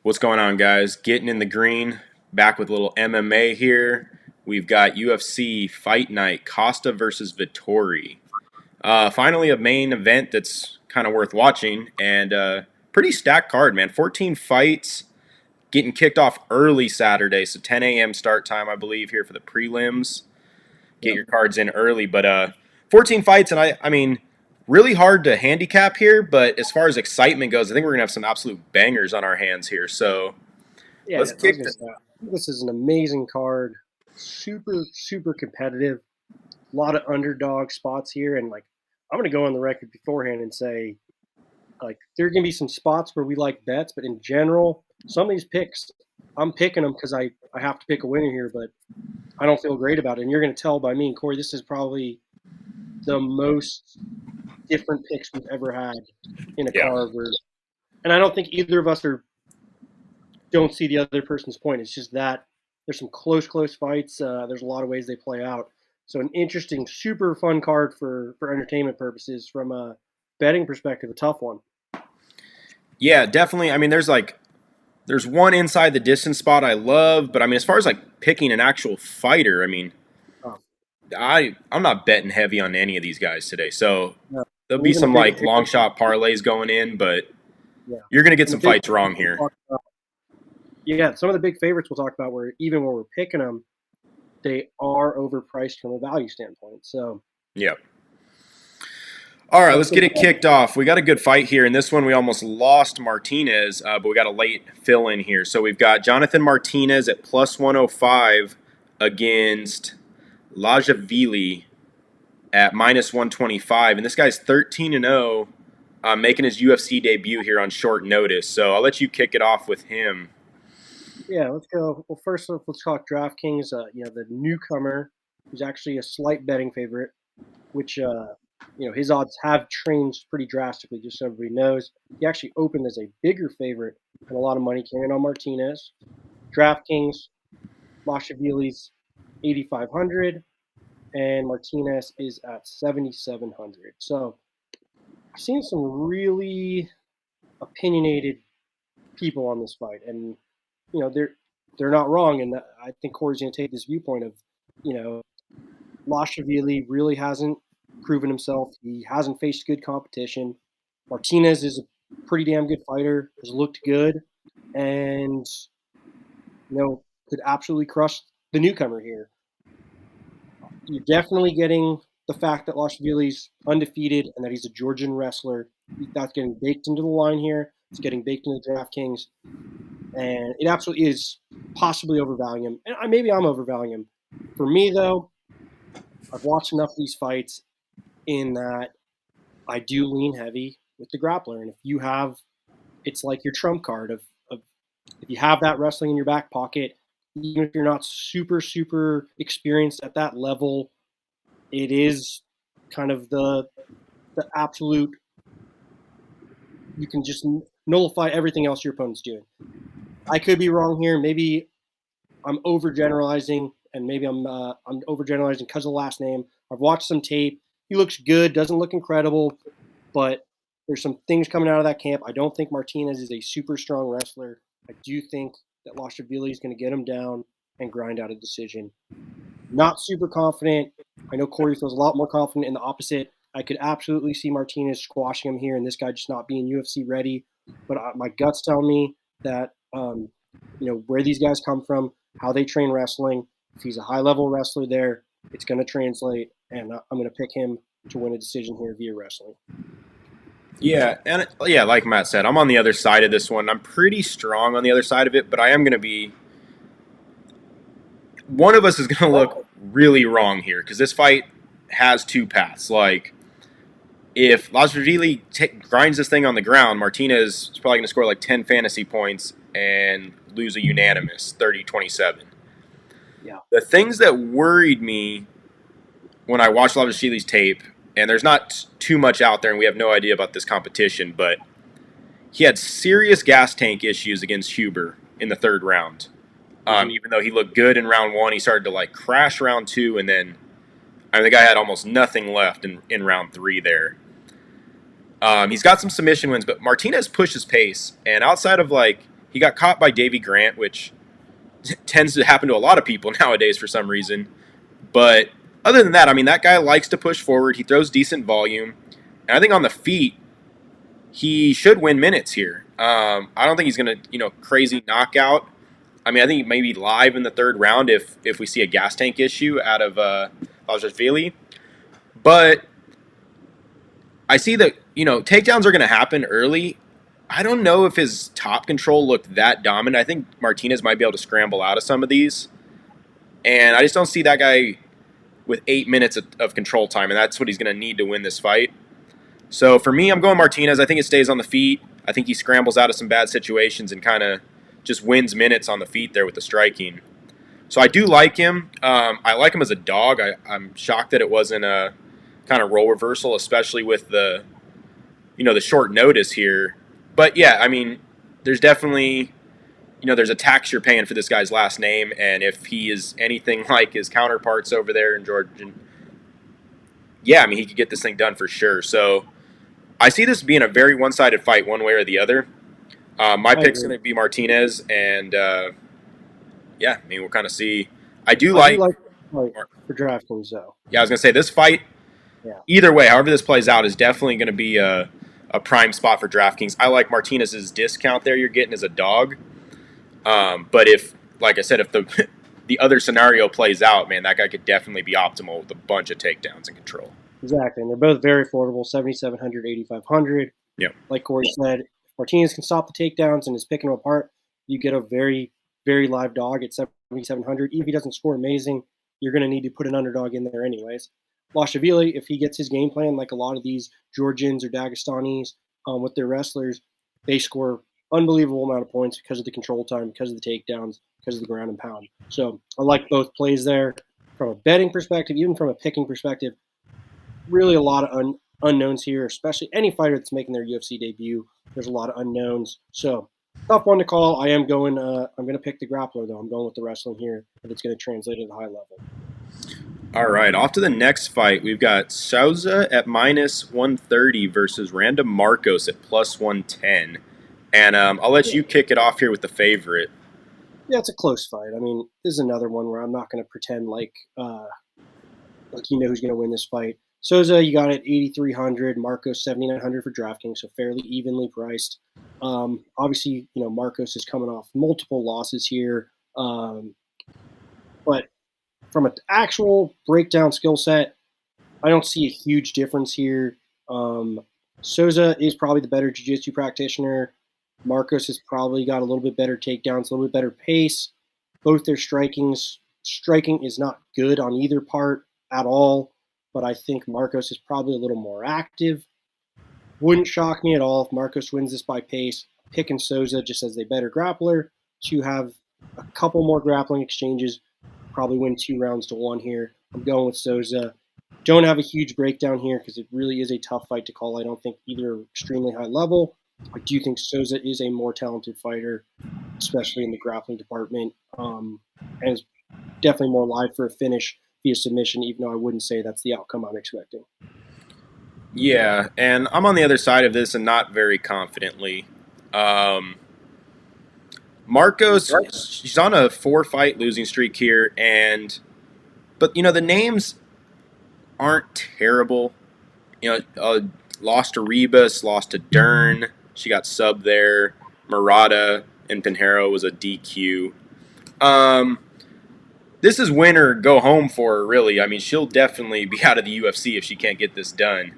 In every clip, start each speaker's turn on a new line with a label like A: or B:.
A: What's going on, guys? Getting in the green, back with a little MMA here. We've got UFC Fight Night, Costa versus Vettori. Finally, a main event that's kind of worth watching, and pretty stacked card, man. 14 fights, getting kicked off early Saturday, so 10 a.m. start time, I believe, here for the prelims. Get your cards in early, but 14 fights, and I mean, really hard to handicap here, but as far as excitement goes, I think we're going to have some absolute bangers on our hands here. So
B: Yeah,
A: let's kick this.
B: This is an amazing card. Super competitive. A lot of underdog spots here. And, I'm going to go on the record beforehand and say, there are going to be some spots where we like bets, but in general, some of these picks, I'm picking them because I have to pick a winner here, but I don't feel great about it. And you're going to tell by me and Corey, this is probably the most different picks we've ever had in a card. And I don't think either of us don't see the other person's point. It's just that there's some close fights. There's a lot of ways they play out. So an interesting, super fun card for entertainment purposes. From a betting perspective, a tough one.
A: Yeah, definitely. I mean, there's one inside the distance spot I love, but I mean, as far as picking an actual fighter, I mean, I'm not betting heavy on any of these guys today. So there'll be some long shot parlays going in, but you're going to get some fights wrong here.
B: Yeah, some of the big favorites we'll talk about where even when we're picking them, they are overpriced from a value standpoint. So
A: yeah. All right, let's get it kicked off. We got a good fight here. In this one, we almost lost Martinez, but we got a late fill in here. So we've got Jonathan Martinez at plus 105 against Matt-Lazishvili at minus 125. And this guy's 13-0, making his UFC debut here on short notice. So I'll let you kick it off with him.
B: Yeah, let's go. Well, first off, let's talk DraftKings. The newcomer, who's actually a slight betting favorite, which his odds have changed pretty drastically, just so everybody knows. He actually opened as a bigger favorite, and a lot of money came in on Martinez. DraftKings, Lazishvili's 8,500, and Martinez is at 7,700. So I've seen some really opinionated people on this fight, and they're not wrong. And I think Corey's going to take this viewpoint of, Lazishvili really hasn't proven himself. He hasn't faced good competition. Martinez is a pretty damn good fighter, has looked good, and could absolutely crush the newcomer here. You're definitely getting the fact that Lazishvili's undefeated and that he's a Georgian wrestler. That's getting baked into the line here. It's getting baked into DraftKings. And it absolutely is possibly overvaluing him. And maybe I'm overvaluing him. For me, though, I've watched enough of these fights in that I do lean heavy with the grappler. And if you have, it's like your trump card of if you have that wrestling in your back pocket, even if you're not super experienced at that level, it is kind of the absolute, you can just nullify everything else your opponent's doing. I could be wrong here. Maybe I'm overgeneralizing, and maybe I'm overgeneralizing because of the last name. I've watched some tape. He looks good, doesn't look incredible, but there's some things coming out of that camp. I don't think Martinez is a super strong wrestler. I do think that Lazishvili is going to get him down and grind out a decision. Not super confident. I know Corey feels a lot more confident in the opposite. I could absolutely see Martinez squashing him here and this guy just not being UFC ready. But my guts tell me that where these guys come from, how they train wrestling. If he's a high-level wrestler there, it's going to translate, and I'm going to pick him to win a decision here via wrestling.
A: Yeah, and like Matt said, I'm on the other side of this one. I'm pretty strong on the other side of it, but I am going to be – one of us is going to look really wrong here because this fight has two paths. If Lazishvili grinds this thing on the ground, Martinez is probably going to score 10 fantasy points and lose a unanimous 30-27.
B: Yeah.
A: The things that worried me when I watched Lazishvili's tape, and there's not too much out there and we have no idea about this competition, but he had serious gas tank issues against Huber in the third round. Even though he looked good in round one, he started to crash round two, and then the guy had almost nothing left in round three there. He's got some submission wins, but Martinez pushes pace, and outside of He got caught by Davy Grant, which tends to happen to a lot of people nowadays for some reason. But other than that, I mean, that guy likes to push forward. He throws decent volume. And I think on the feet, he should win minutes here. I don't think he's going to, crazy knockout. I mean, I think maybe live in the third round if we see a gas tank issue out of Matt-Lazishvili. But I see that, takedowns are going to happen early. I don't know if his top control looked that dominant. I think Martinez might be able to scramble out of some of these. And I just don't see that guy with 8 minutes of control time, and that's what he's going to need to win this fight. So for me, I'm going Martinez. I think it stays on the feet. I think he scrambles out of some bad situations and kind of just wins minutes on the feet there with the striking. So I do like him. I like him as a dog. I'm shocked that it wasn't a kind of role reversal, especially with the short notice here. But yeah, I mean, there's definitely, there's a tax you're paying for this guy's last name, and if he is anything like his counterparts over there in Georgia, yeah, I mean, he could get this thing done for sure. So I see this being a very one-sided fight one way or the other. My pick's going to be Martinez, and yeah, I mean, we'll kind of see. I do like
B: for DraftKings, though.
A: Yeah, I was going to say, this fight, either way, however this plays out, is definitely going to be a prime spot for DraftKings. I like Martinez's discount there you're getting as a dog. But if, like I said, if the other scenario plays out, man, that guy could definitely be optimal with a bunch of takedowns and control.
B: Exactly, and they're both very affordable, 7,700, 8,500.
A: Yeah.
B: Like Corey said, if Martinez can stop the takedowns and is picking them apart, you get a very, very live dog at 7,700. Even if he doesn't score amazing, you're going to need to put an underdog in there anyways. Matt-Lazishvili, if he gets his game plan, like a lot of these Georgians or Dagestanis with their wrestlers, they score unbelievable amount of points because of the control time, because of the takedowns, because of the ground and pound. So I like both plays there. From a betting perspective, even from a picking perspective, really a lot of unknowns here, especially any fighter that's making their UFC debut. There's a lot of unknowns. So tough one to call. I'm going to pick the grappler, though. I'm going with the wrestling here, if it's going to translate at a high level.
A: All right, off to the next fight. We've got Souza at -130 versus Marcos at +110. And I'll let you kick it off here with the favorite.
B: Yeah, it's a close fight. I mean, this is another one where I'm not going to pretend like you know who's going to win this fight. Souza, you got it 8,300. Marcos 7,900 for DraftKings, so fairly evenly priced. Obviously, Marcos is coming off multiple losses here, but from an actual breakdown skill set, I don't see a huge difference here. Souza is probably the better jiu-jitsu practitioner. Marcos has probably got a little bit better takedowns, a little bit better pace. Both their striking is not good on either part at all, but I think Marcos is probably a little more active. Wouldn't shock me at all if Marcos wins this by pace. Picking Souza just as a better grappler to have a couple more grappling exchanges, probably win 2-1 here. I'm going with Souza. Don't have a huge breakdown here because it really is a tough fight to call. I don't think either are extremely high level. I do think Souza is a more talented fighter, especially in the grappling department, and is definitely more live for a finish via submission, even though I wouldn't say that's the outcome I'm expecting.
A: Yeah, and I'm on the other side of this and not very confidently. Marcos, she's on a 4-fight losing streak here, but the names aren't terrible. Lost to Rebus, lost to Dern. She got subbed there. Murata and Pinheiro was a DQ. This is win or go home for her, really. I mean, she'll definitely be out of the UFC if she can't get this done.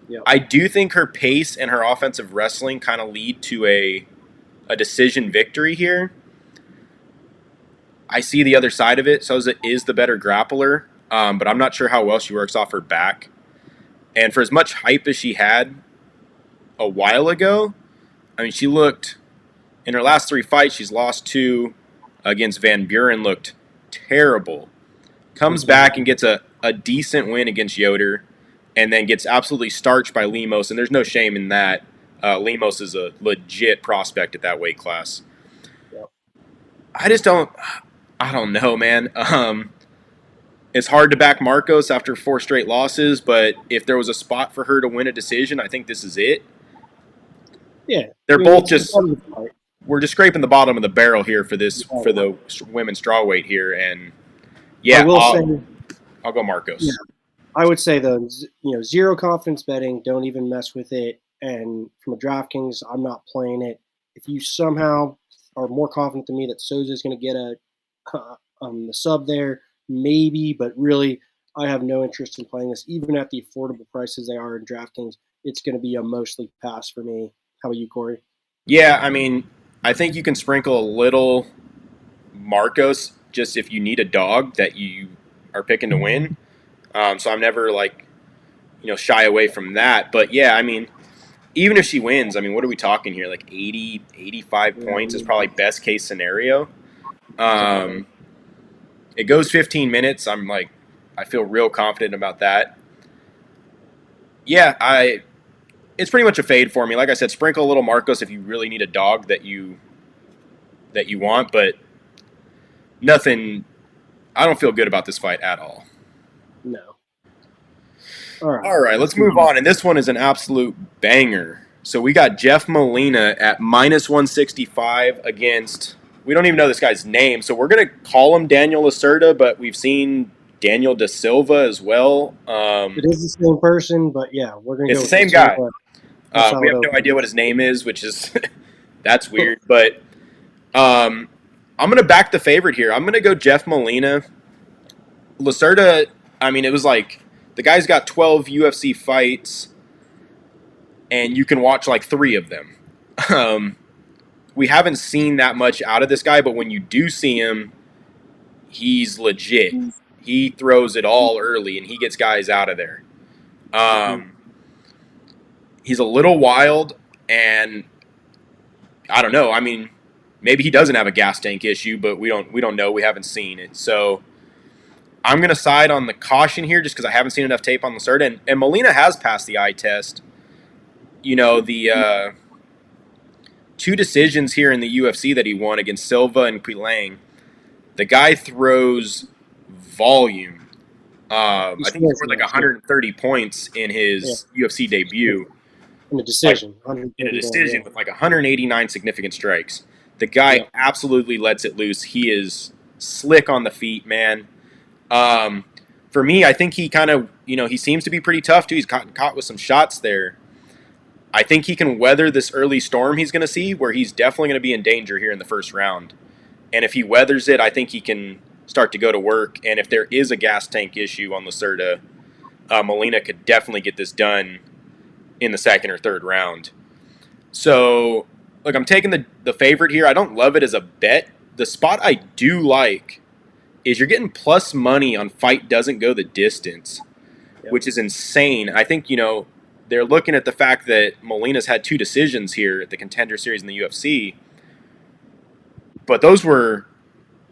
A: Yep. I do think her pace and her offensive wrestling kind of lead to a decision victory here. I see the other side of it. Souza is the better grappler, but I'm not sure how well she works off her back. And for as much hype as she had a while ago, I mean, she looked, in her last 3 fights, she's lost 2 against Van Buren, looked terrible. Comes back and gets a decent win against Yoder, and then gets absolutely starched by Lemos, and there's no shame in that. Lemos is a legit prospect at that weight class. Yep. I don't know, man. It's hard to back Marcos after 4 straight losses, but if there was a spot for her to win a decision, I think this is it.
B: Yeah.
A: They're both just we're just scraping the bottom of the barrel here for the women's strawweight here, and yeah,
B: I will say,
A: I'll go Markos.
B: Yeah, I would say though, zero confidence betting. Don't even mess with it. And from a DraftKings, I'm not playing it. If you somehow are more confident than me that Souza is going to get the sub there, maybe, but really, I have no interest in playing this, even at the affordable prices they are in DraftKings. It's going to be a mostly pass for me. How about you, Corey?
A: Yeah, I mean, I think you can sprinkle a little Markos just if you need a dog that you are picking to win. So I'm never shy away from that. But yeah, I mean, even if she wins, I mean, what are we talking here? Like 80, 85 points is probably best case scenario. It goes 15 minutes. I feel real confident about that. Yeah, it's pretty much a fade for me. Like I said, sprinkle a little Markos if you really need a dog that you want, but nothing. I don't feel good about this fight at all.
B: No.
A: All right, let's move on. And this one is an absolute banger. So we got Jeff Molina at minus 165 against. We don't even know this guy's name, so we're gonna call him Daniel Lacerda, but we've seen Daniel Da Silva as well.
B: It is the same person, but yeah, we're gonna.
A: It's the same guy. We have no idea what his name is, which is that's weird. But I'm gonna back the favorite here. I'm gonna go Jeff Molina. Lacerda. I mean, it was like the guy's got 12 UFC fights, and you can watch like 3 of them. We haven't seen that much out of this guy, but when you do see him, he's legit. He throws it all early, and he gets guys out of there. He's a little wild, and I don't know. I mean, maybe he doesn't have a gas tank issue, but we don't know. We haven't seen it. So I'm going to side on the caution here just because I haven't seen enough tape on Lacerda. And Molina has passed the eye test. The 2 decisions here in the UFC that he won against Silva and Quilang, the guy throws volume. I think he scored like 130 points in his UFC debut.
B: In a decision.
A: With like 189 significant strikes. The guy absolutely lets it loose. He is slick on the feet, man. For me, I think he kind of, he seems to be pretty tough too. He's caught with some shots there. I think he can weather this early storm he's going to see, where he's definitely going to be in danger here in the first round. And if he weathers it, I think he can start to go to work. And if there is a gas tank issue on Lacerda, Molina could definitely get this done in the second or third round. So, look, I'm taking the favorite here. I don't love it as a bet. The spot I do like is you're getting plus money on fight doesn't go the distance, which is insane. I think, they're looking at the fact that Molina's had 2 decisions here at the Contender Series in the UFC. But those were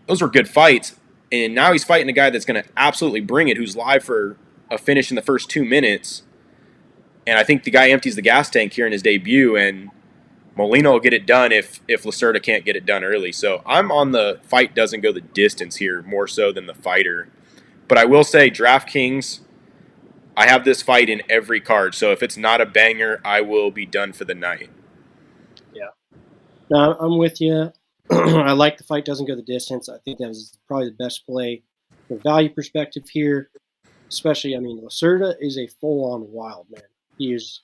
A: good fights. And now he's fighting a guy that's going to absolutely bring it, who's live for a finish in the first 2 minutes. And I think the guy empties the gas tank here in his debut, and Molina will get it done if Lacerda can't get it done early. So I'm on the fight doesn't go the distance here more so than the fighter. But I will say DraftKings, I have this fight in every card. So if it's not a banger, I will be done for the night.
B: Yeah. No, I'm with you. I like the fight doesn't go the distance. I think that was probably the best play from a value perspective here. Especially, I mean, Lacerda is a full-on wild man. He is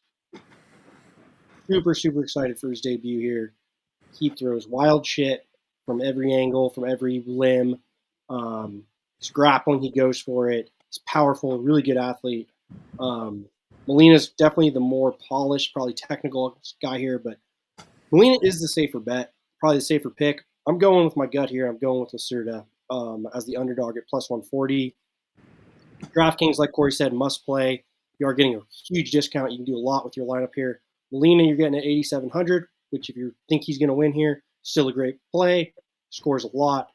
B: super, super excited for his debut here. He throws wild shit from every angle, from every limb. His grappling, he goes for it. He's powerful, really good athlete. Molina's definitely the more polished, probably technical guy here, but Molina is the safer bet, probably the safer pick. I'm going with my gut here. I'm going with Lacerda as the underdog at plus 140. DraftKings, like Corey said, must play. You are getting a huge discount. You can do a lot with your lineup here. Molina, you're getting at 8,700, which if you think he's going to win here, still a great play. Scores a lot.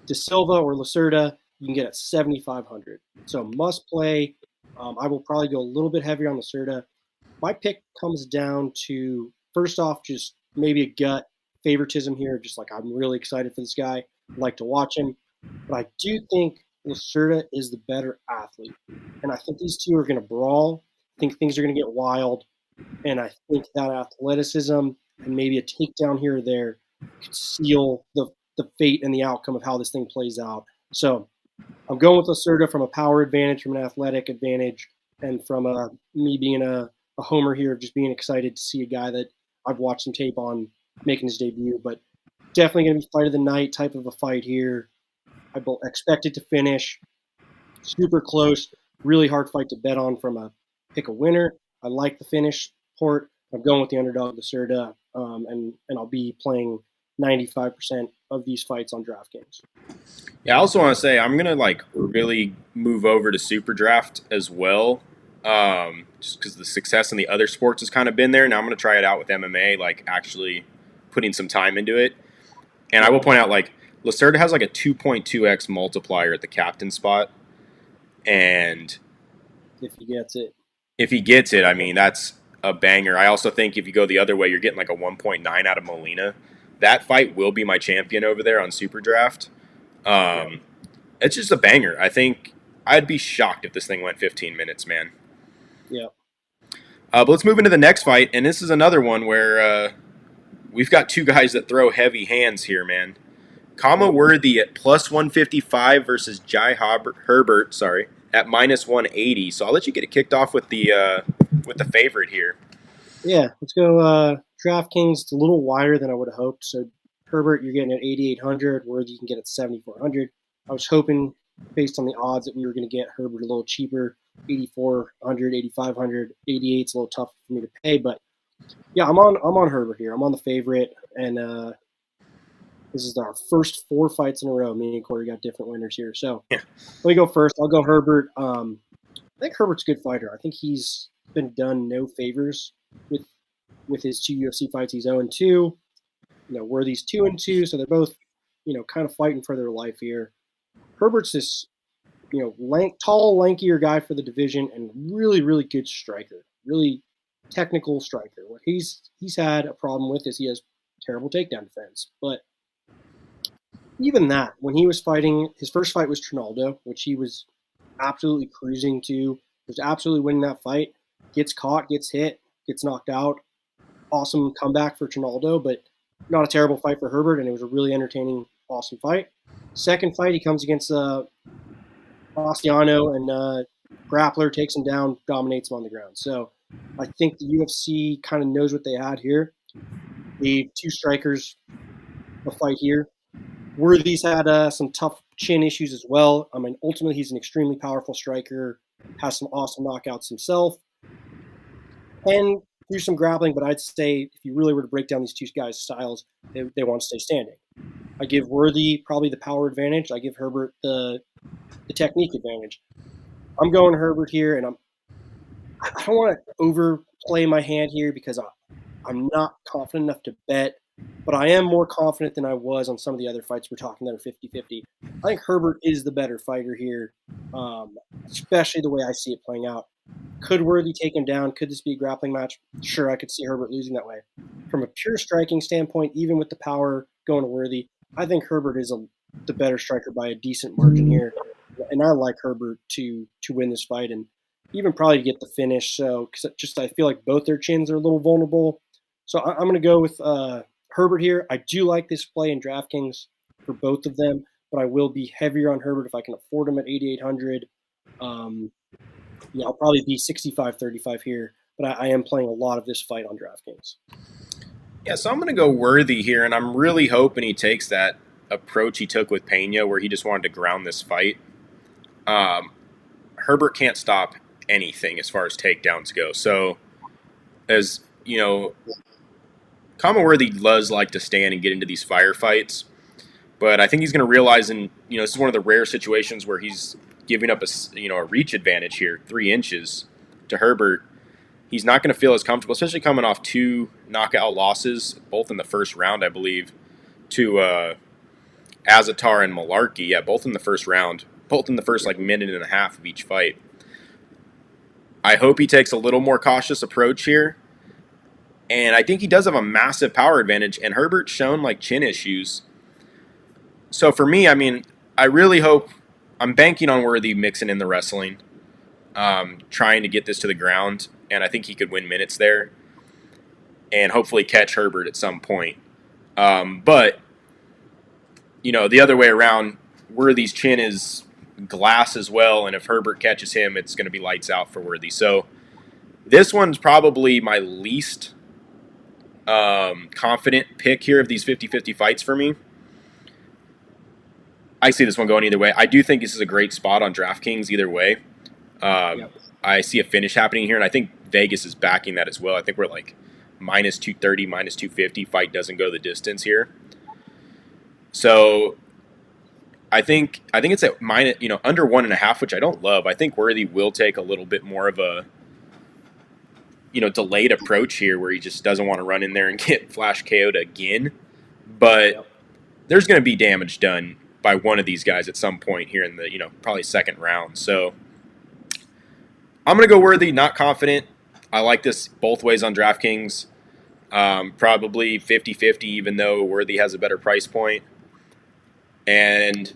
B: Da Silva or Lacerda, you can get at 7,500. So must play. I will probably go a little bit heavier on Lacerda. My pick comes down to, first off, just maybe a gut favoritism here. Just like I'm really excited for this guy. I'd like to watch him. But I do think Lacerda is the better athlete. And I think these two are going to brawl. I think things are going to get wild. And I think that athleticism and maybe a takedown here or there could seal the fate and the outcome of how this thing plays out. So I'm going with Lacerda from a power advantage, from an athletic advantage, and from me being a homer here of just being excited to see a guy that I've watched some tape on making his debut. But definitely going to be fight of the night type of a fight here. I expect it to finish super close, really hard fight to bet on from a pick a winner. I like the finish port. I'm going with the underdog, Lacerda, and I'll be playing 95% of these fights on DraftKings.
A: Yeah, I also want to say I'm gonna like really move over to Super Draft as well, just because the success in the other sports has kind of been there. Now I'm gonna try it out with MMA, like actually putting some time into it. And I will point out, like Lacerda has like a 2.2x multiplier at the captain spot, and
B: if he gets it,
A: I mean that's a banger. I also think if you go the other way, you're getting like a 1.9 out of Molina. That fight will be my champion over there on Super Draft. It's just a banger. I think I'd be shocked if this thing went 15 minutes, man.
B: Yeah.
A: But let's move into the next fight, and this is another one where we've got two guys that throw heavy hands here, man. Kama Worthy at plus 155 versus Herbert, at minus 180. So I'll let you get it kicked off with the favorite here.
B: Yeah, let's go. DraftKings, it's a little wider than I would have hoped. So Herbert, you're getting at 8,800. Worthy, you can get at 7,400. I was hoping, based on the odds, that we were going to get Herbert a little cheaper, 8,400, 8,500. 88's a little tough for me to pay, but yeah, I'm on Herbert here. I'm on the favorite, and this is our first 4 fights in a row. Me and Corey got different winners here. So Let me go first. I'll go Herbert. I think Herbert's a good fighter. I think he's been done no favors with his 2 UFC fights. He's 0-2. You know, Worthy's 2-2, so they're both, kind of fighting for their life here. Herbert's this, tall, lankier guy for the division, and really, really good striker. Really technical striker. What he's had a problem with is he has terrible takedown defense. But even that, when he was fighting, his first fight was Trinaldo, which he was absolutely cruising to, was absolutely winning that fight. Gets caught, gets hit, gets knocked out. Awesome comeback for Trinaldo, but not a terrible fight for Herbert, and it was a really entertaining, awesome fight. Second fight, he comes against Ostiano, and Grappler takes him down, dominates him on the ground. So I think the UFC kind of knows what they had here. The 2 strikers a fight here. Worthy's had some tough chin issues as well. I mean, ultimately, he's an extremely powerful striker, has some awesome knockouts himself, and do some grappling, but I'd say if you really were to break down these 2 guys' styles, they want to stay standing. I give Worthy probably the power advantage. I give Herbert the technique advantage. I'm going Herbert here, and I don't want to overplay my hand here because I'm not confident enough to bet, but I am more confident than I was on some of the other fights we're talking that are 50-50. I think Herbert is the better fighter here, especially the way I see it playing out. Could Worthy take him down? Could this be a grappling match? Sure, I could see Herbert losing that way. From a pure striking standpoint, even with the power going to Worthy, I think Herbert is the better striker by a decent margin here. And I like Herbert to win this fight and even probably to get the finish. So, because I feel like both their chins are a little vulnerable. So I'm going to go with Herbert here. I do like this play in DraftKings for both of them, but I will be heavier on Herbert if I can afford him at 8,800. I'll probably be 65-35 here, but I am playing a lot of this fight on DraftKings.
A: Yeah, so I'm going to go Worthy here, and I'm really hoping he takes that approach he took with Pena where he just wanted to ground this fight. Herbert can't stop anything as far as takedowns go. So, as you know, Kama Worthy does like to stand and get into these firefights, but I think he's going to realize, and this is one of the rare situations where he's giving up a reach advantage here, 3 inches to Herbert. He's not going to feel as comfortable, especially coming off 2 knockout losses, both in the first round, I believe, to Azatar and Malarkey. Yeah, both in the first round, both in the first minute and a half of each fight. I hope he takes a little more cautious approach here, and I think he does have a massive power advantage, and Herbert's shown chin issues. So for me, I really hope, I'm banking on Worthy mixing in the wrestling, trying to get this to the ground, and I think he could win minutes there and hopefully catch Herbert at some point. But, the other way around, Worthy's chin is glass as well, and if Herbert catches him, it's going to be lights out for Worthy. So this one's probably my least confident pick here of these 50-50 fights for me. I see this one going either way. I do think this is a great spot on DraftKings either way.
B: Yep.
A: I see a finish happening here, and I think Vegas is backing that as well. I think we're like minus 230, minus 250. Fight doesn't go the distance here. So I think it's at minus, under 1.5, which I don't love. I think Worthy will take a little bit more of a delayed approach here, where he just doesn't want to run in there and get flash KO'd again. But there's going to be damage done by one of these guys at some point here in the probably second round. So I'm going to go Worthy. Not confident. I like this both ways on DraftKings. Probably 50-50, even though Worthy has a better price point. And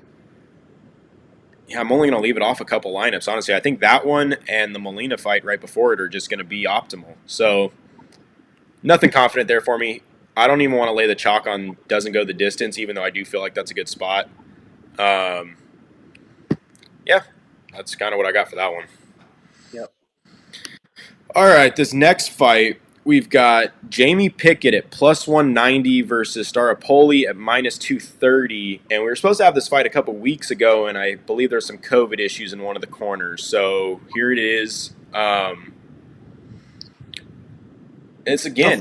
A: I'm only going to leave it off a couple lineups, honestly. I think that one and the Molina fight right before it are just going to be optimal. So nothing confident there for me. I don't even want to lay the chalk on doesn't go the distance, even though I do feel like that's a good spot. Yeah, that's kind of what I got for that one.
B: Yep.
A: All right, this next fight, we've got Jamie Pickett at plus 190 versus Staropoli at minus 230. And we were supposed to have this fight a couple weeks ago, and I believe there's some COVID issues in one of the corners. So here it is. It's again,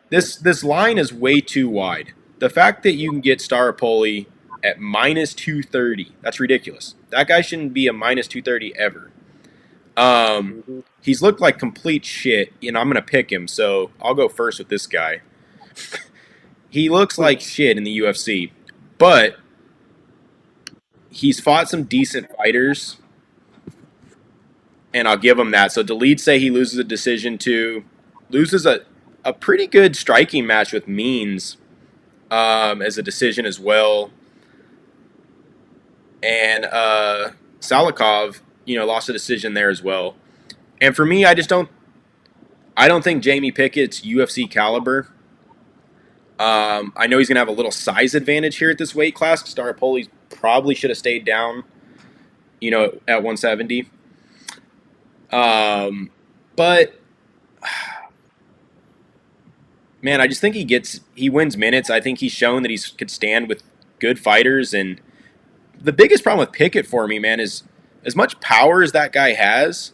A: this line is way too wide. The fact that you can get Staropoli at minus 230, that's ridiculous. That guy shouldn't be a minus 230 ever. He's looked like complete shit. I'm going to pick him, so I'll go first with this guy. He looks like shit in the UFC, but he's fought some decent fighters, and I'll give him that. So Delete say he loses a decision to, loses a pretty good striking match with Means as a decision as well. And Salikov, lost a decision there as well. And for me, I don't think Jamie Pickett's UFC caliber. I know he's going to have a little size advantage here at this weight class. Staropoli probably should have stayed down, at 170. But, man, I just think he wins minutes. I think he's shown that he could stand with good fighters. And the biggest problem with Pickett for me, man, is as much power as that guy has,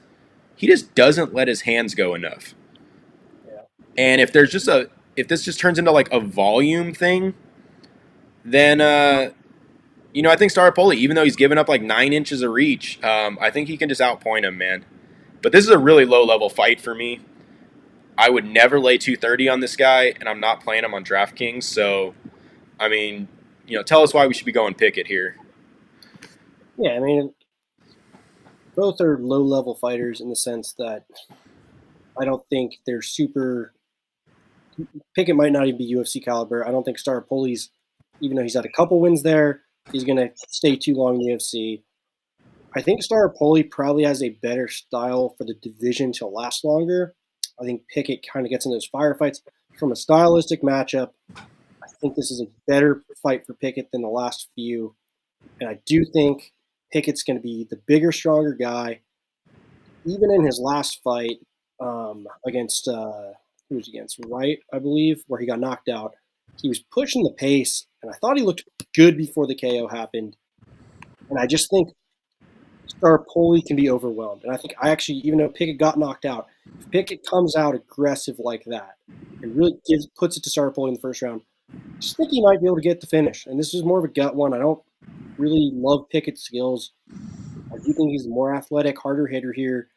A: he just doesn't let his hands go enough. Yeah. And if this just turns into like a volume thing, then I think Staropoli, even though he's given up like 9 inches of reach, I think he can just outpoint him, man. But this is a really low level fight for me. I would never lay 230 on this guy, and I'm not playing him on DraftKings. So, I mean, tell us why we should be going Pickett here.
B: Yeah, I mean, both are low-level fighters in the sense that I don't think they're super – Pickett might not even be UFC caliber. I don't think Staropoli's, even though he's had a couple wins there, he's going to stay too long in the UFC. I think Staropoli probably has a better style for the division to last longer. I think Pickett kind of gets in those firefights. From a stylistic matchup, I think this is a better fight for Pickett than the last few. And I do think Pickett's going to be the bigger, stronger guy. Even in his last fight against who was he against? Wright, I believe, where he got knocked out. He was pushing the pace, and I thought he looked good before the KO happened. And I just think Staropoli can be overwhelmed. And I think even though Pickett got knocked out, if Pickett comes out aggressive like that and really puts it to Staropoli in the first round, I just think he might be able to get the finish. And this is more of a gut one. I don't really love Pickett's skills. I do think he's a more athletic, harder hitter here.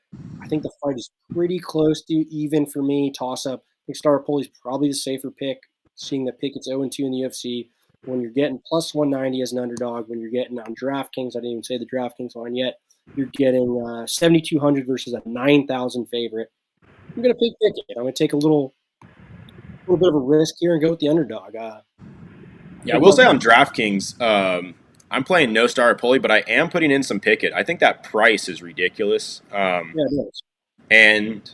B: I think the fight is pretty close to even for me. Toss-up. I think Staropoli's probably the safer pick, seeing that Pickett's 0-2 in the UFC. When you're getting plus 190 as an underdog, when you're getting on DraftKings, I didn't even say the DraftKings line yet, you're getting 7,200 versus a 9,000 favorite. I'm going to pick Pickett. I'm going to take a little bit of a risk here and go with the underdog.
A: Yeah, I will say on DraftKings, I'm playing no Staropoli, but I am putting in some Pickett. I think that price is ridiculous.
B: Yeah, it is.
A: And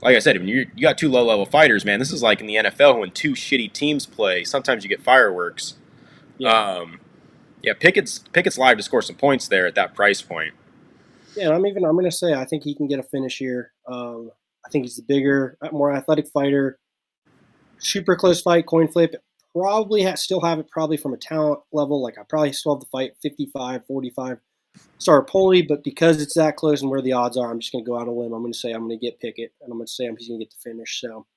A: like I said, when you got two low level fighters, man, this is like in the NFL when two shitty teams play. Sometimes you get fireworks.
B: Yeah.
A: Yeah, Pickett's live to score some points there at that price point.
B: Yeah, and I'm going to say I think he can get a finish here. I think he's the bigger, more athletic fighter. Super close fight, coin flip. Probably still have it probably from a talent level. Like I probably still have the fight 55-45. Staropoli, but because it's that close and where the odds are, I'm just going to go out on a limb. I'm going to say I'm going to get Pickett, and I'm going to say he's going to get the finish. So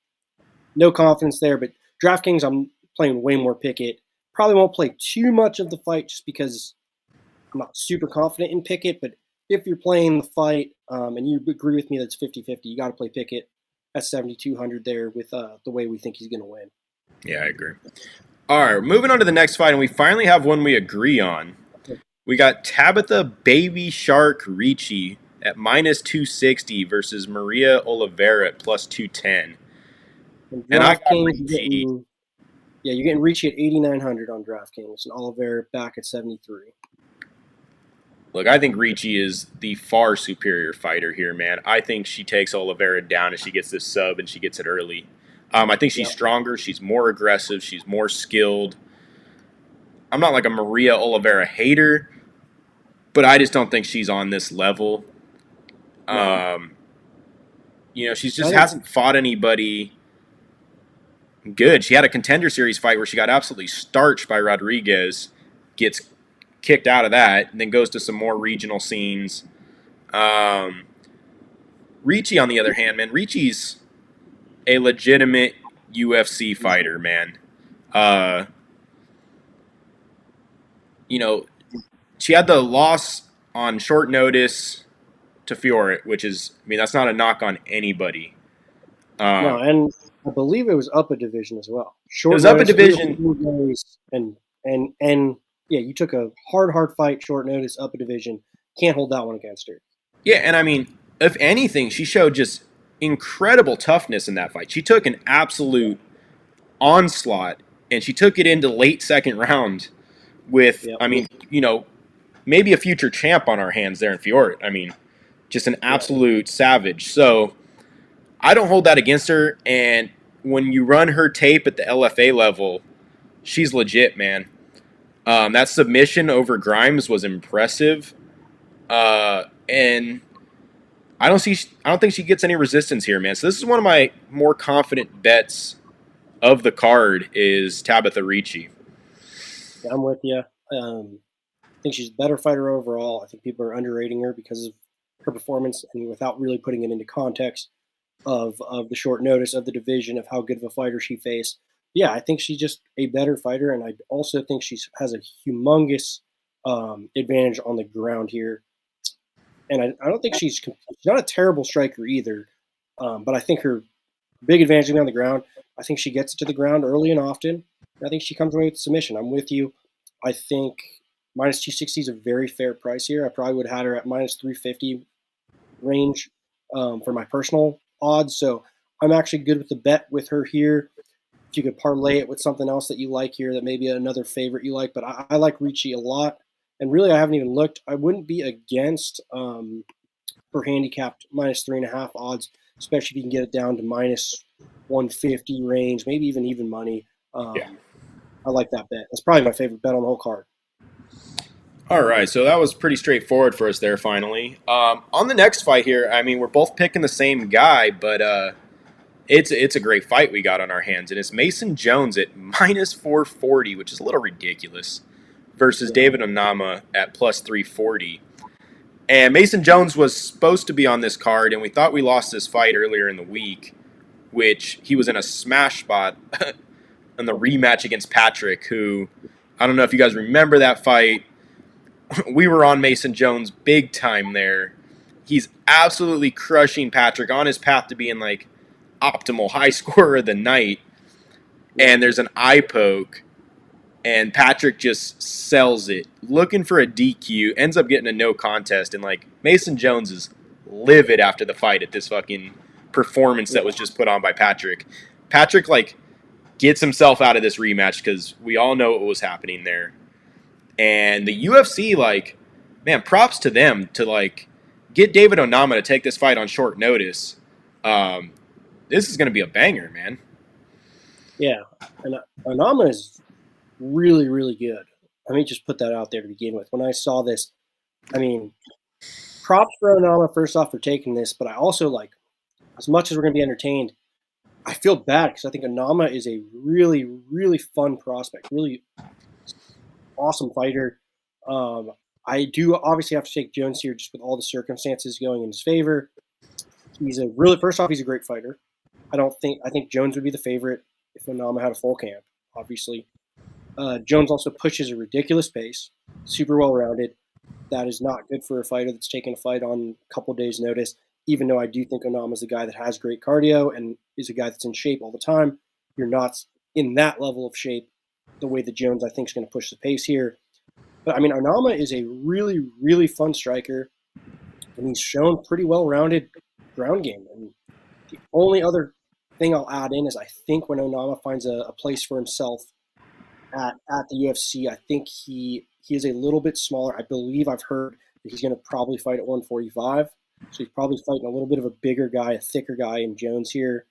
B: no confidence there, but DraftKings, I'm playing way more Pickett. Probably won't play too much of the fight just because I'm not super confident in Pickett, but if you're playing the fight and you agree with me that it's 50-50, you got to play Pickett at 7,200 there with the way we think he's going to win.
A: Yeah, I agree. All right, moving on to the next fight, and we finally have one we agree on. We got Tabitha Baby Shark Ricci at minus 260 versus Maria Oliveira at plus 210.
B: And I got Ricci. You're getting Ricci at 8,900 on DraftKings and Oliveira back at 73.
A: Look, I think Ricci is the far superior fighter here, man. I think she takes Oliveira down and she gets this sub and she gets it early. I think she's stronger. She's more aggressive. She's more skilled. I'm not like a Maria Oliveira hater, but I just don't think she's on this level. She just hasn't fought anybody good. She had a Contender Series fight where she got absolutely starched by Rodrigues, gets kicked out of that, and then goes to some more regional scenes. Ricci, on the other hand, man, Ricci's a legitimate UFC fighter, man. She had the loss on short notice to Fiore, which is, that's not a knock on anybody.
B: No, and I believe it was up a division as well.
A: It was up a division.
B: And you took a hard fight, short notice, up a division. Can't hold that one against her.
A: Yeah, and if anything, she showed just incredible toughness in that fight. She took an absolute onslaught, and she took it into late second round with, maybe a future champ on our hands there in Fiore. Just an absolute savage. So I don't hold that against her, and when you run her tape at the LFA level, she's legit, man. That submission over Grimes was impressive, and I don't think she gets any resistance here, man. So this is one of my more confident bets of the card is Tabitha Ricci.
B: Yeah, I'm with you. I think she's a better fighter overall. I think people are underrating her because of her performance and without really putting it into context of the short notice of the division of how good of a fighter she faced. Yeah, I think she's just a better fighter, and I also think she has a humongous advantage on the ground here. And I don't think she's not a terrible striker either, but I think her big advantage is on the ground. I think she gets it to the ground early and often. I think she comes away with submission. I'm with you. I think minus 260 is a very fair price here. I probably would have had her at minus 350 range for my personal odds. So I'm actually good with the bet with her here. If you could parlay it with something else that you like here, that maybe another favorite you like. But I like Ricci a lot. And really, I haven't even looked. I wouldn't be against her handicapped minus 3.5 odds, especially if you can get it down to minus 150 range, maybe even money. I like that bet. That's probably my favorite bet on the whole card.
A: All right, so that was pretty straightforward for us there finally. On the next fight here, we're both picking the same guy, but it's a great fight we got on our hands, and it's Mason Jones at minus 440, which is a little ridiculous, versus David Onama at plus 340. And Mason Jones was supposed to be on this card, and we thought we lost this fight earlier in the week, which he was in a smash spot in the rematch against Patrick, who, I don't know if you guys remember that fight. We were on Mason Jones big time there. He's absolutely crushing Patrick on his path to being like optimal high scorer of the night. And there's an eye poke, and Patrick just sells it, looking for a DQ, ends up getting a no contest, and like Mason Jones is livid after the fight at this fucking performance that was just put on by Patrick. Patrick like gets himself out of this rematch because we all know what was happening there. And the UFC, like, man, props to them to like get David Onama to take this fight on short notice. this is going to be a banger, man.
B: Yeah, and Onama is really, really good. Let me just put that out there to begin with. When I saw this, I mean, props for Onama first off for taking this, but I also like, as much as we're going to be entertained, I feel bad because I think Onama is a really, really fun prospect, really awesome fighter. I do obviously have to take Jones here just with all the circumstances going in his favor. He's a really, first off, he's a great fighter. I think Jones would be the favorite if Onama had a full camp, obviously. Jones also pushes a ridiculous pace, super well rounded. That is not good for a fighter that's taking a fight on a couple days' notice. Even though I do think Onama's a guy that has great cardio and is a guy that's in shape all the time, you're not in that level of shape the way that Jones I think is going to push the pace here. But I mean, Onama is a really, really fun striker, and he's shown pretty well-rounded ground game. And the only other thing I'll add in is I think when Onama finds a place for himself at the UFC, I think he is a little bit smaller. I believe I've heard that he's going to probably fight at 145. So he's probably fighting a little bit of a bigger guy, a thicker guy in Jones here.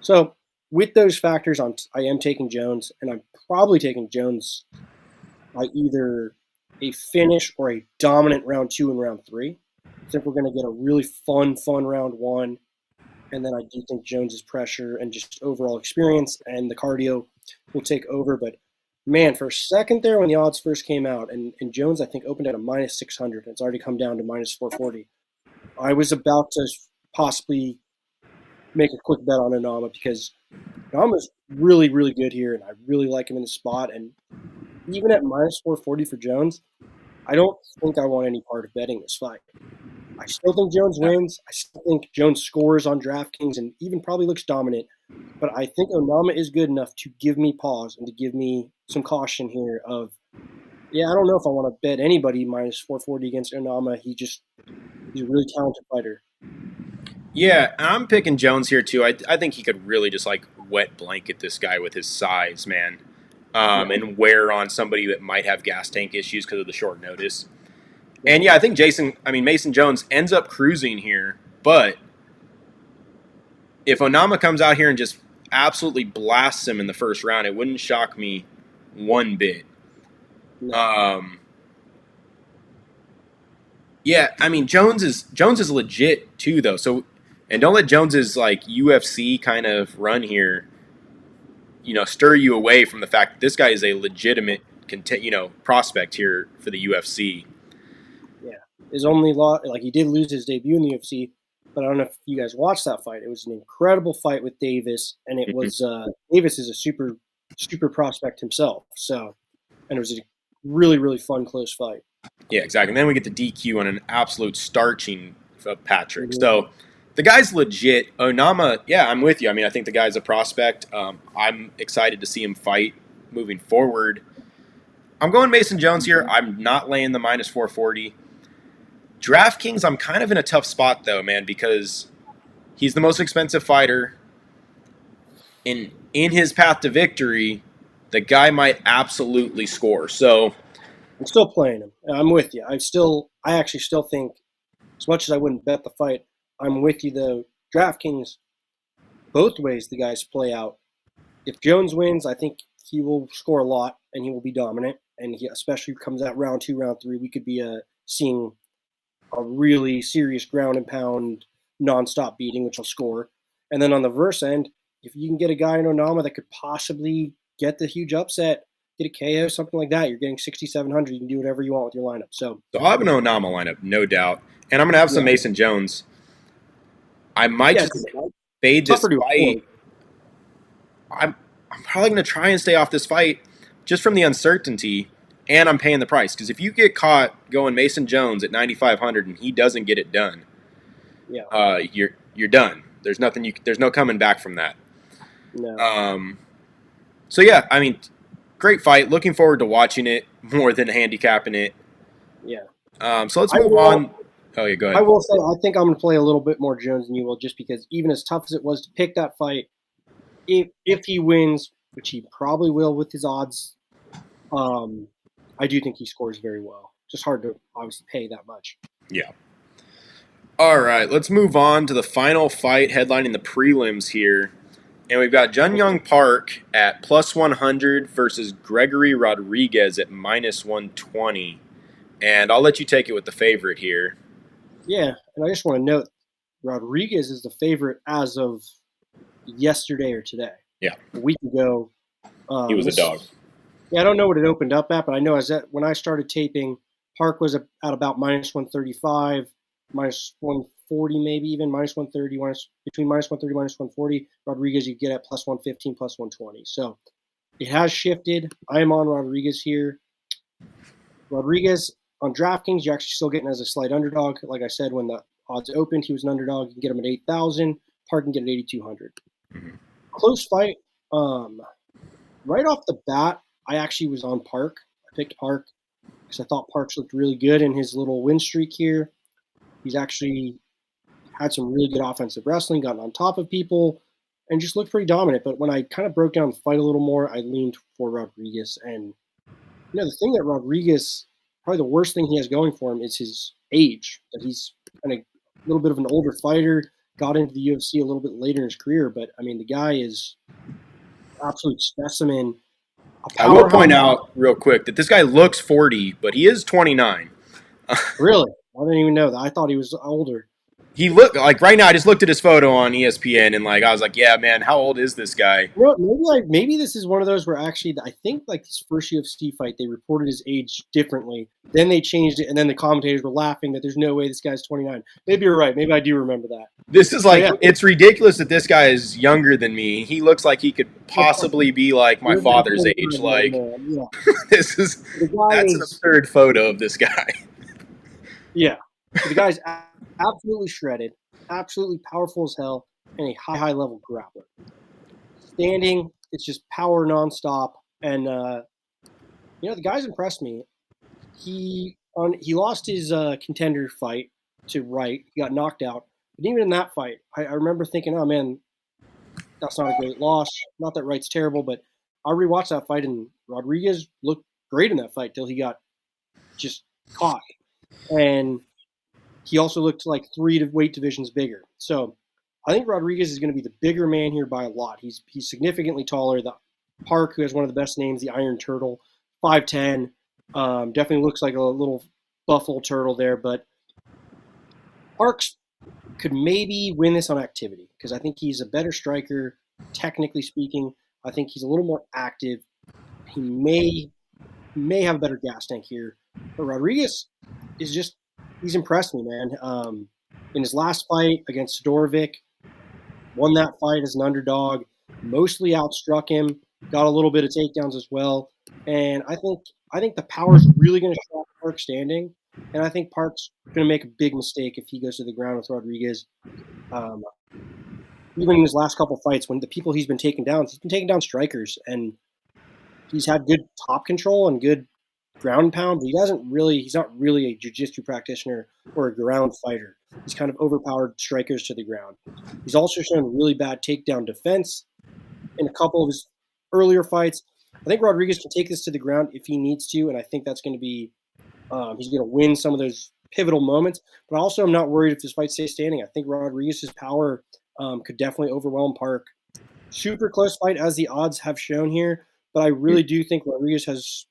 B: So with those factors, I am taking Jones, and I'm probably taking Jones by either a finish or a dominant round 2 and round 3. I think we're going to get a really fun round 1. And then I do think Jones's pressure and just overall experience and the cardio will take over. But man, for a second there when the odds first came out, and Jones I think opened at a minus 600, and it's already come down to minus 440. I was about to possibly make a quick bet on Onama because Onama's really, really good here, and I really like him in the spot. And even at minus 440 for Jones, I don't think I want any part of betting this fight. I still think Jones wins. I still think Jones scores on DraftKings and even probably looks dominant. But I think Onama is good enough to give me pause and to give me some caution here of, yeah, I don't know if I want to bet anybody minus 440 against Onama. He's a really talented fighter.
A: Yeah, I'm picking Jones here too. I think he could really just like wet blanket this guy with his size, man, and wear on somebody that might have gas tank issues because of the short notice. And yeah, I think Mason Jones ends up cruising here, but if Onama comes out here and just absolutely blasts him in the first round, it wouldn't shock me one bit. Yeah, I mean Jones is legit too, though. So, and don't let Jones's like UFC kind of run here, stir you away from the fact that this guy is a legitimate, prospect here for the UFC.
B: Yeah, his only loss, like he did lose his debut in the UFC, but I don't know if you guys watched that fight. It was an incredible fight with Davis, and it was Davis is a super prospect himself. So, and it was a really, really fun close fight.
A: Yeah, exactly. And then we get the DQ on an absolute starching of Patrick. Mm-hmm. So the guy's legit. Onama, yeah, I'm with you. I mean, I think the guy's a prospect. I'm excited to see him fight moving forward. I'm going Mason Jones here. I'm not laying the minus 440. DraftKings, I'm kind of in a tough spot, though, man, because he's the most expensive fighter. In his path to victory, the guy might absolutely score. So
B: I'm still playing him. I'm with you. I actually still think, as much as I wouldn't bet the fight, I'm with you, though. DraftKings, both ways the guys play out. If Jones wins, I think he will score a lot and he will be dominant. And he especially comes out round 2, round 3, we could be seeing a really serious ground and pound nonstop beating, which will score. And then on the reverse end, if you can get a guy in Onama that could possibly get the huge upset, get a KO, something like that, you're getting 6,700. You can do whatever you want with your lineup. So
A: I'll have an Onama lineup, no doubt. And I'm going to have some Mason Jones. I might just fade this fight. I'm probably going to try and stay off this fight just from the uncertainty, and I'm paying the price. Because if you get caught going Mason Jones at 9,500 and he doesn't get it done, you're done. There's no coming back from that.
B: No.
A: So yeah, I mean, great fight. Looking forward to watching it more than handicapping it.
B: Yeah.
A: So let's move on. Oh yeah, go ahead.
B: I will say I think I'm going to play a little bit more Jones than you will, just because even as tough as it was to pick that fight, if he wins, which he probably will with his odds, I do think he scores very well. Just hard to obviously pay that much.
A: Yeah. All right, let's move on to the final fight headlining the prelims here. And we've got Jun Young Park at plus 100 versus Gregory Rodrigues at minus 120. And I'll let you take it with the favorite here.
B: Yeah, and I just want to note Rodrigues is the favorite as of yesterday or today.
A: Yeah.
B: A week ago.
A: He was a dog.
B: Yeah, I don't know what it opened up at, but I know when I started taping, Park was at about minus 135, minus 140 maybe even, minus 130, between minus 130 minus 140. Rodrigues you get at plus 115, plus 120. So it has shifted. I am on Rodrigues here. Rodrigues on DraftKings, you're actually still getting as a slight underdog. Like I said, when the odds opened, he was an underdog. You can get him at 8,000. Park can get at 8,200. Close fight. Right off the bat, I actually was on Park. I picked Park because I thought Parks looked really good in his little win streak here. He's actually had some really good offensive wrestling, gotten on top of people, and just looked pretty dominant. But when I kind of broke down the fight a little more, I leaned for Rodrigues. And, the thing that Rodrigues, probably the worst thing he has going for him is his age. That he's kind of a little bit of an older fighter, got into the UFC a little bit later in his career. But, the guy is absolute specimen.
A: I will point out real quick that this guy looks 40, but he is 29.
B: Really? I didn't even know that. I thought he was older.
A: He looked like right now. I just looked at his photo on ESPN and I was like, yeah, man, how old is this guy?
B: Well, maybe this is one of those where actually I think his first UFC fight they reported his age differently. Then they changed it, and then the commentators were laughing that there's no way this guy's 29. Maybe you're right. Maybe I do remember that.
A: This is it's ridiculous that this guy is younger than me. He looks like he could possibly be like my father's age. That's an absurd photo of this guy.
B: Yeah, the guy's absolutely shredded, absolutely powerful as hell, and a high level grappler. Standing, it's just power nonstop, and the guy's impressed me. He lost his contender fight to Wright. He got knocked out, but even in that fight, I remember thinking, oh man, that's not a great loss. Not that Wright's terrible, but I rewatched that fight, and Rodrigues looked great in that fight till he got just caught. And he also looked like 3 weight divisions bigger. So I think Rodrigues is going to be the bigger man here by a lot. He's significantly taller. The Park, who has one of the best names, the Iron Turtle, 5'10", definitely looks like a little buffalo turtle there. But Parks could maybe win this on activity because I think he's a better striker, technically speaking. I think he's a little more active. He may have a better gas tank here. But Rodrigues is he's impressed me, man. In his last fight against Sidorovic, won that fight as an underdog, mostly outstruck him, got a little bit of takedowns as well. And I think the power is really going to show Park standing. And I think Park's going to make a big mistake if he goes to the ground with Rodrigues. Even in his last couple fights, when the people he's been taking down strikers, and he's had good top control and good ground and pound, but he's not really a jiu-jitsu practitioner or a ground fighter. He's kind of overpowered strikers to the ground. He's also shown really bad takedown defense in a couple of his earlier fights. I think Rodrigues can take this to the ground if he needs to, and I think that's going to be he's going to win some of those pivotal moments. But also, I'm not worried if this fight stays standing. I think Rodrigues' power could definitely overwhelm Park. Super close fight, as the odds have shown here, but I really do think Rodrigues has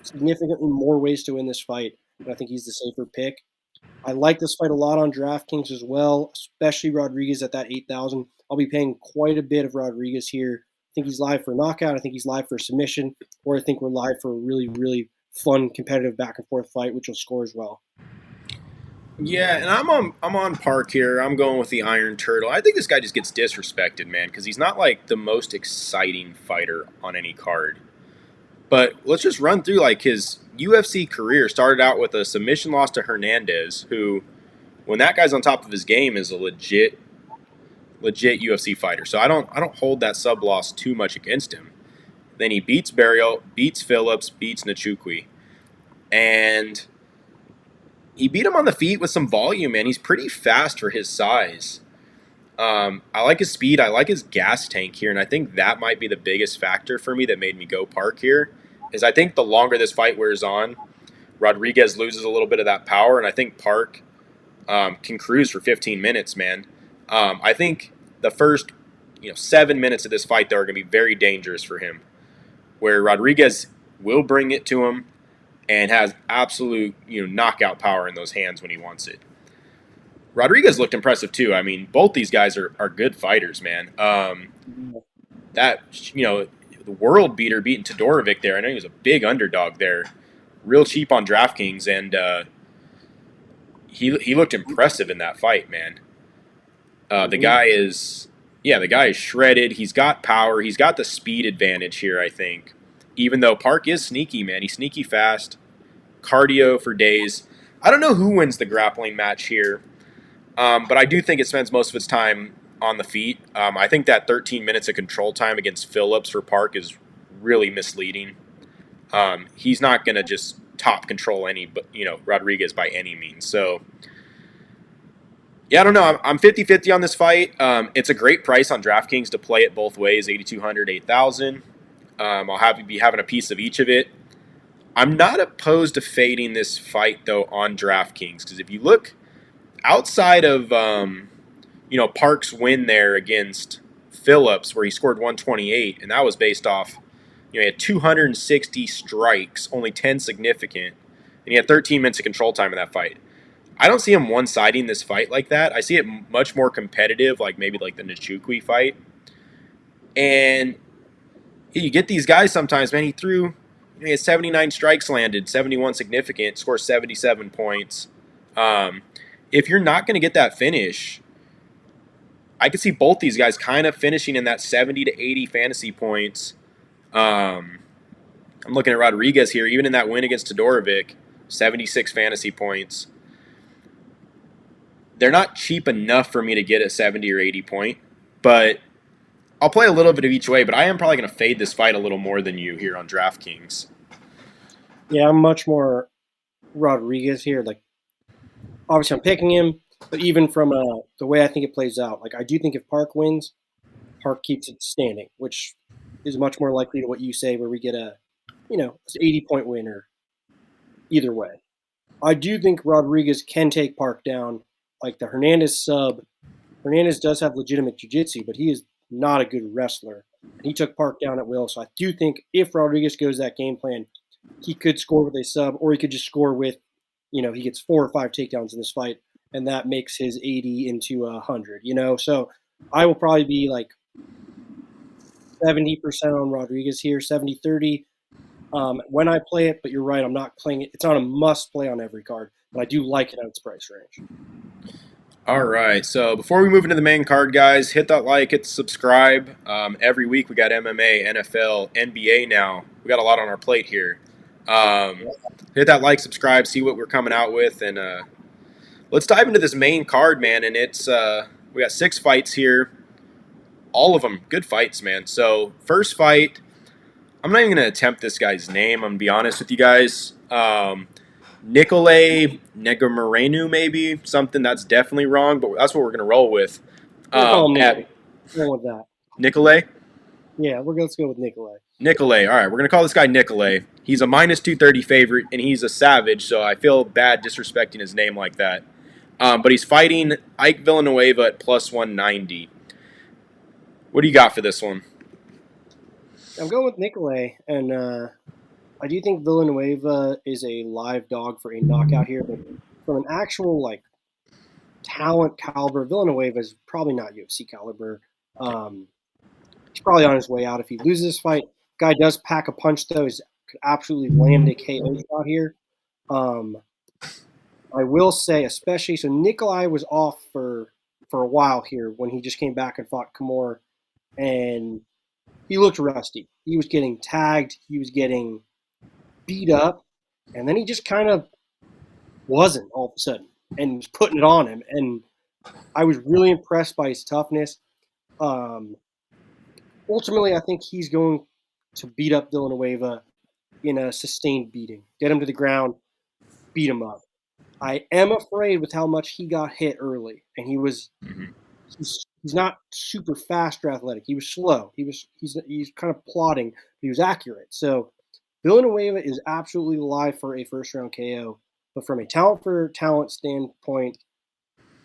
B: significantly more ways to win this fight, and I think he's the safer pick. I like this fight a lot on DraftKings as well, especially Rodrigues at that 8,000. I'll be paying quite a bit of Rodrigues here. I think he's live for a knockout. I think he's live for a submission, or I think we're live for a really, really fun, competitive back-and-forth fight, which will score as well.
A: Yeah, and I'm on Park here. I'm going with the Iron Turtle. I think this guy just gets disrespected, man, because he's not like the most exciting fighter on any card. But let's just run through his UFC career. Started out with a submission loss to Hernandez, who, when that guy's on top of his game, is a legit UFC fighter. So I don't hold that sub loss too much against him. Then he beats Barrios, beats Phillips, beats Nchukwi, and he beat him on the feet with some volume, man. He's pretty fast for his size. I like his speed. I like his gas tank here, and I think that might be the biggest factor for me that made me go Park here, is I think the longer this fight wears on, Rodrigues loses a little bit of that power, and I think Park can cruise for 15 minutes, man. I think the first 7 minutes of this fight, though, are going to be very dangerous for him, where Rodrigues will bring it to him and has absolute knockout power in those hands when he wants it. Rodrigues looked impressive too. I mean, both these guys are good fighters, man. That the world beater beating Todorovic there. I know he was a big underdog there, real cheap on DraftKings, and he looked impressive in that fight, man. The guy is shredded. He's got power. He's got the speed advantage here, I think. Even though Park is sneaky, man. He's sneaky fast. Cardio for days. I don't know who wins the grappling match here, but I do think it spends most of its time on the feet. I think that 13 minutes of control time against Phillips for Park is really misleading. He's not going to just top control Rodrigues by any means. So, yeah, I don't know. I'm 50-50 on this fight. It's a great price on DraftKings to play it both ways, 8,200, 8,000. I'll be having a piece of each of it. I'm not opposed to fading this fight, though, on DraftKings, because if you look outside of Park's win there against Phillips, where he scored 128, and that was based off he had 260 strikes, only 10 significant, and he had 13 minutes of control time in that fight. I don't see him one-siding this fight like that. I see it much more competitive, maybe like the Nchukwi fight. And you get these guys sometimes, man. He had 79 strikes landed, 71 significant, scores 77 points. If you're not going to get that finish, I could see both these guys kind of finishing in that 70 to 80 fantasy points. I'm looking at Rodrigues here, even in that win against Todorovic, 76 fantasy points. They're not cheap enough for me to get a 70 or 80 point, but I'll play a little bit of each way, but I am probably going to fade this fight a little more than you here on DraftKings.
B: Yeah, I'm much more Rodrigues here. Obviously, I'm picking him, but even from the way I think it plays out, I do think if Park wins, Park keeps it standing, which is much more likely to what you say, where we get a 80-point winner either way. I do think Rodrigues can take Park down. The Hernandez sub, Hernandez does have legitimate jiu-jitsu, but he is not a good wrestler. He took Park down at will, so I do think if Rodrigues goes that game plan, he could score with a sub, or he could just score with, he gets 4 or 5 takedowns in this fight, and that makes his 80 into 100, So I will probably be 70% on Rodrigues here, 70-30 when I play it, but you're right, I'm not playing it. It's not a must play on every card, but I do like it at its price range.
A: All right, so before we move into the main card, guys, hit that like, hit subscribe. Every week we got MMA, NFL, NBA now. We got a lot on our plate here. Hit that like, subscribe, see what we're coming out with, and let's dive into this main card, man. And it's we got 6 fights here, all of them good fights, man. So first fight, I'm not even going to attempt this guy's name. I'm going to be honest with you guys. Negumereanu, maybe something that's definitely wrong, but that's what we're going to roll with.
B: We'll with that.
A: Nicolay?
B: Yeah, let's go with Nicolay.
A: Nicolay. All right, we're going to call this guy Nicolay. He's a minus 230 favorite, and he's a savage, so I feel bad disrespecting his name like that. But he's fighting Ike Villanueva at plus 190. What do you got for this one?
B: I'm going with Nicolay, and I do think Villanueva is a live dog for a knockout here, but from an actual talent caliber, Villanueva is probably not UFC caliber. He's probably on his way out if he loses this fight. Guy does pack a punch though. He could absolutely land a KO shot here. I will say, especially so, Nicolay was off for a while here when he just came back and fought Kimura, and he looked rusty. He was getting tagged. He was getting beat up, and then he just kind of wasn't all of a sudden and was putting it on him. And I was really impressed by his toughness. Ultimately, I think he's going to beat up Villanueva in a sustained beating, get him to the ground, beat him up. I am afraid with how much he got hit early, and he's not super fast or athletic. He was slow. He's kind of plodding. But he was accurate. So Villanueva is absolutely live for a first round KO. But from a talent for talent standpoint,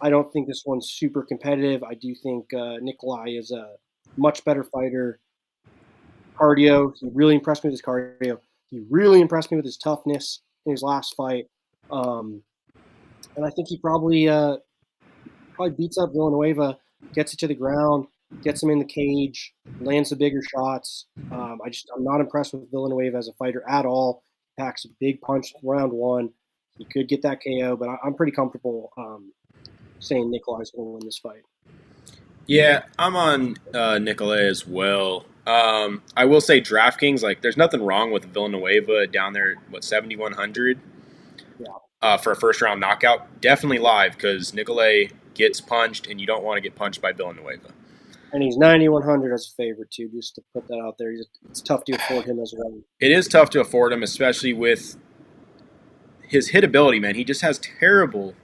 B: I don't think this one's super competitive. I do think Nikolai is a much better fighter. Cardio, he really impressed me with his cardio. He really impressed me with his toughness in his last fight. And I think he probably beats up Villanueva, gets it to the ground, gets him in the cage, lands the bigger shots. I'm not impressed with Villanueva as a fighter at all. Packs a big punch round one. He could get that KO, but I'm pretty comfortable saying Nikolai's going to win this fight.
A: Yeah, I'm on Nicolay as well. I will say DraftKings, like, there's nothing wrong with Villanueva down there, 7,100 for a first round knockout. Definitely live because Nicolay gets punched, and you don't want to get punched by Villanueva.
B: And he's 9,100 as a favorite, too, just to put that out there. It's tough to afford him as well.
A: It is tough to afford him, especially with his hitability, man. He just has terrible,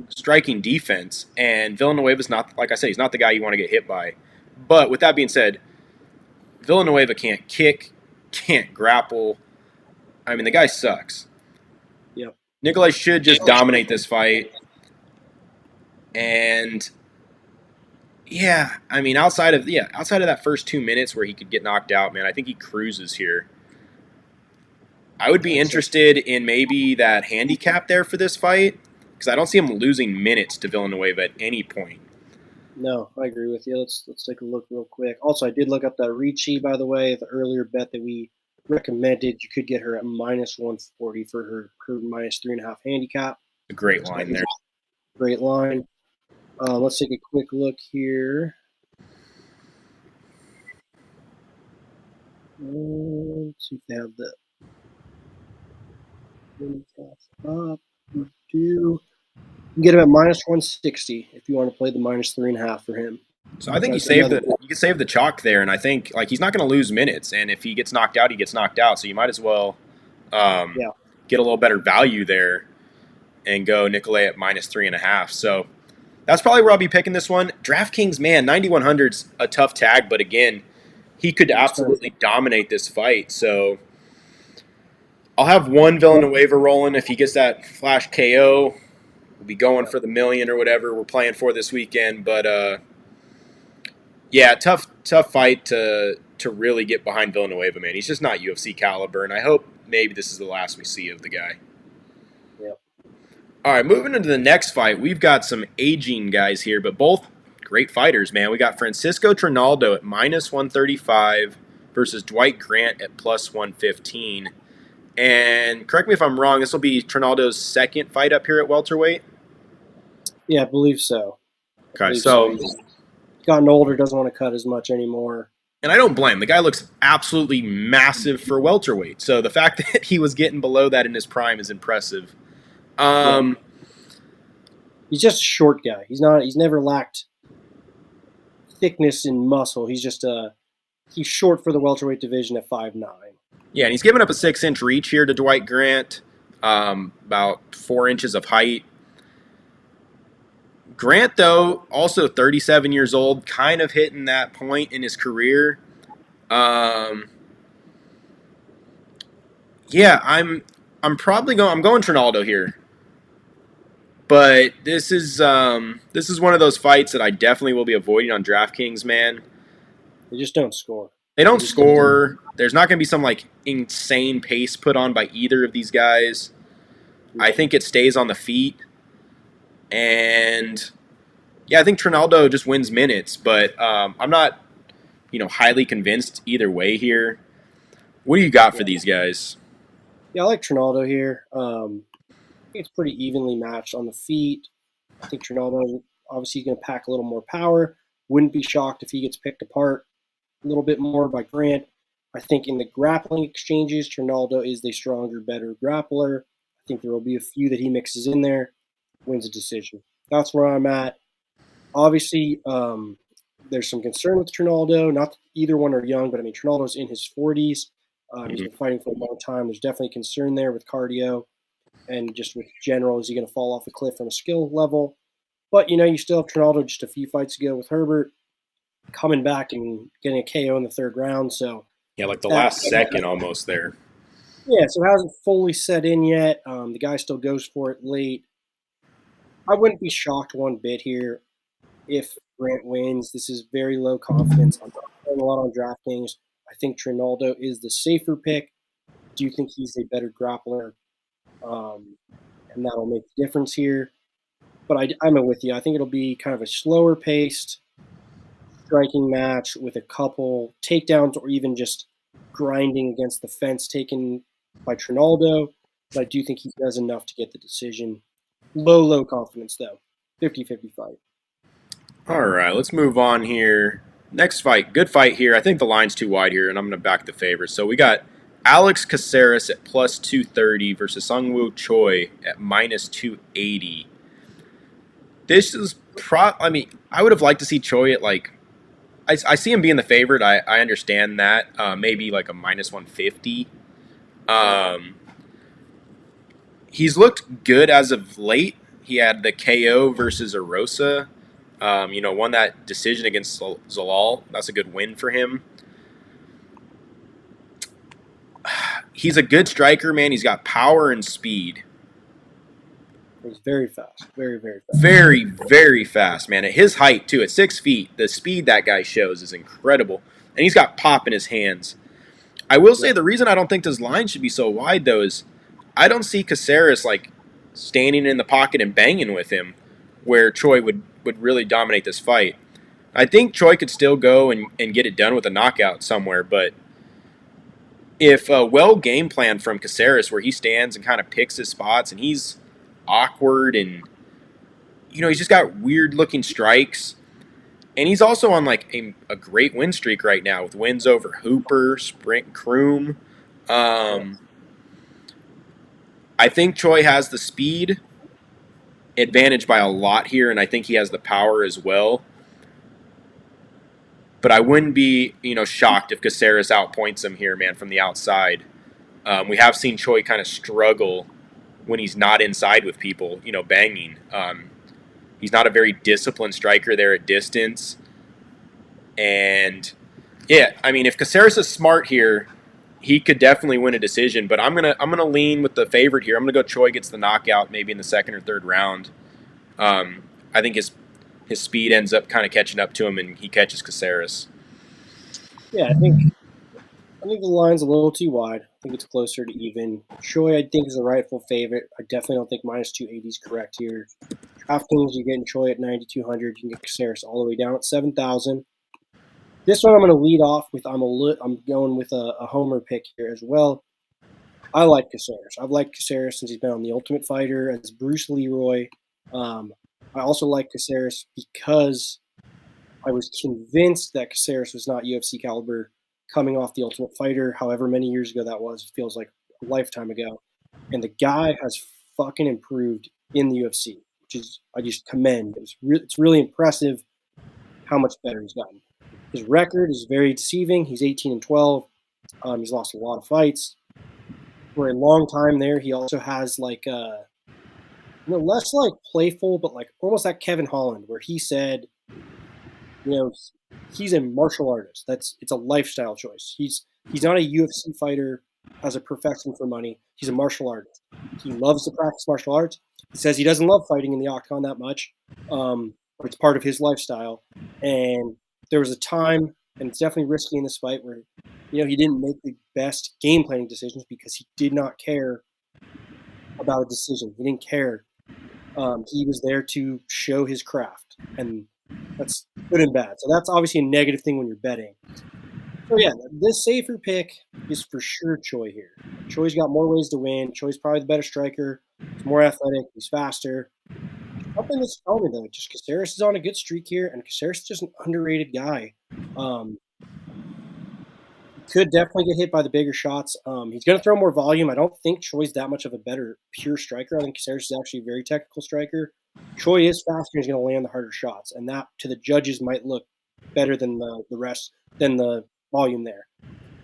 A: striking defense. And Villanueva's not, like I said, he's not the guy you want to get hit by. But with that being said, Villanueva can't kick, can't grapple. I mean, the guy sucks.
B: Yep.
A: Nicolay should just dominate this fight. And yeah, I mean, outside of that first 2 minutes where he could get knocked out, man, I think he cruises here. I would be interested in maybe that handicap there for this fight because I don't see him losing minutes to Villanueva at any point.
B: No, I agree with you. Let's take a look real quick. Also, I did look up that Ricci, by the way, the earlier bet that we recommended. You could get her at -140 for her -3.5 handicap.
A: A great line there.
B: Great line. Let's take a quick look here. Let's see if they have the up. We do. You can get him at -160 if you want to play the -3.5 for him.
A: So I think you can save the chalk there, and I think he's not going to lose minutes. And if he gets knocked out, he gets knocked out. So you might as well get a little better value there and go Nicolay at -3.5. So that's probably where I'll be picking this one. DraftKings, man, 9,100's a tough tag, but again, he could absolutely dominate this fight. So I'll have one Villanueva rolling. If he gets that flash KO, we'll be going for the million or whatever we're playing for this weekend. But yeah, tough fight to really get behind Villanueva, man. He's just not UFC caliber, and I hope maybe this is the last we see of the guy.
B: Yep.
A: All right, moving into the next fight, we've got some aging guys here, but both great fighters, man. We got Francisco Trinaldo at -135 versus Dwight Grant at +115. And correct me if I'm wrong, this will be Trinaldo's second fight up here at welterweight?
B: Yeah, I believe so.
A: Okay, so
B: he's gotten older, doesn't want to cut as much anymore.
A: And I don't blame. The guy looks absolutely massive for welterweight. So the fact that he was getting below that in his prime is impressive.
B: He's just a short guy. He's never lacked thickness and muscle. He's just he's short for the welterweight division at 5'9".
A: Yeah, and he's given up a 6-inch reach here to Dwight Grant, about 4 inches of height. Grant, though, also 37 years old, kind of hitting that point in his career. Yeah, I'm going Trinaldo here. But this is one of those fights that I definitely will be avoiding on DraftKings, man.
B: They just don't score.
A: They don't score. There's not going to be some insane pace put on by either of these guys. I think it stays on the feet. And yeah, I think Trinaldo just wins minutes, but I'm not, highly convinced either way here. What do you got for these guys?
B: Yeah, I like Trinaldo here. I think it's pretty evenly matched on the feet. I think Trinaldo obviously is going to pack a little more power. Wouldn't be shocked if he gets picked apart a little bit more by Grant. I think in the grappling exchanges, Trinaldo is the stronger, better grappler. I think there will be a few that he mixes in there, wins a decision. That's where I'm at. Obviously, there's some concern with Trinaldo. Not that either one are young, but Trinaldo's in his 40s. He's been fighting for a long time. There's definitely concern there with cardio and just with general. Is he going to fall off a cliff on a skill level? But, you still have Trinaldo just a few fights ago with Herbert coming back and getting a KO in the third round. So
A: yeah, the last second almost there.
B: Yeah, so it hasn't fully set in yet. The guy still goes for it late. I wouldn't be shocked one bit here if Grant wins. This is very low confidence. I'm not playing a lot on DraftKings. I think Trinaldo is the safer pick. I do think he's a better grappler, and that'll make the difference here. But I'm with you. I think it'll be kind of a slower paced striking match with a couple takedowns or even just grinding against the fence taken by Trinaldo. But I do think he does enough to get the decision. Low confidence, though. 50-50 fight.
A: All right, let's move on here. Next fight, good fight here. I think the line's too wide here, and I'm going to back the favorite. So we got Matt-Caceres at plus 230 versus Sungwoo Choi at minus 280. This is I mean, I would have liked to see Choi at like, I see him being the favorite. I understand that. Maybe like a minus 150. He's looked good as of late. He had the KO versus Arosa. Won that decision against Zalal. That's a good win for him. He's a good striker, man. He's got power and speed.
B: He's very fast. Very fast.
A: Very fast, man. At his height, too, at 6 feet, the speed that guy shows is incredible. And he's got pop in his hands. I will say the reason I don't think this line should be so wide, though, is I don't see Caceres, like, standing in the pocket and banging with him where Choi would really dominate this fight. I think Choi could still go and get it done with a knockout somewhere, but if a well game plan from Caceres where he stands and kind of picks his spots and he's awkward and, he's just got weird-looking strikes, and he's also on, like, a great win streak right now with wins over Hooper, Sprint, Kroom. I think Choi has the speed advantage by a lot here, and I think he has the power as well. But I wouldn't be, shocked if Caceres outpoints him here, man, from the outside. We have seen Choi kind of struggle when he's not inside with people, banging. He's not a very disciplined striker there at distance. And, yeah, I mean, if Caceres is smart here, he could definitely win a decision, but I'm gonna lean with the favorite here. I'm gonna go Choi gets the knockout maybe in the second or third round. I think his speed ends up kind of catching up to him, and he catches Caceres.
B: Yeah, I think the line's a little too wide. I think it's closer to even. Choi, I think, is the rightful favorite. I definitely don't think minus 280 is correct here. DraftKings, you're getting Choi at 9,200. You can get Caceres all the way down at 7,000. This one I'm going to lead off with. I'm going with a homer pick here as well. I like Caceres. I've liked Caceres since he's been on The Ultimate Fighter as Bruce Leroy. I also like Caceres because I was convinced that Caceres was not UFC caliber coming off The Ultimate Fighter, however many years ago that was. It feels like a lifetime ago. And the guy has fucking improved in the UFC, which is, I just commend. It's really impressive how much better he's gotten. His record is very deceiving. He's 18-12. He's lost a lot of fights. For a long time there, he also has like less like playful, but like almost like Kevin Holland, where he said, he's a martial artist. It's a lifestyle choice. He's not a UFC fighter as a profession for money. He's a martial artist. He loves to practice martial arts. He says he doesn't love fighting in the octagon that much, but it's part of his lifestyle. And there was a time, and it's definitely risky in this fight, where he didn't make the best game planning decisions because he did not care about a decision. He didn't care. He was there to show his craft, and that's good and bad. So that's obviously a negative thing when you're betting. So yeah, this safer pick is for sure Choi here. Choi's got more ways to win. Choi's probably the better striker. He's more athletic. He's faster. Something that's telling me, though, just Caceres is on a good streak here, and Caceres is just an underrated guy. Could definitely get hit by the bigger shots. He's going to throw more volume. I don't think Choi's that much of a better pure striker. I think Caceres is actually a very technical striker. Choi is faster. He's going to land the harder shots, and that to the judges might look better than the rest, than the volume there.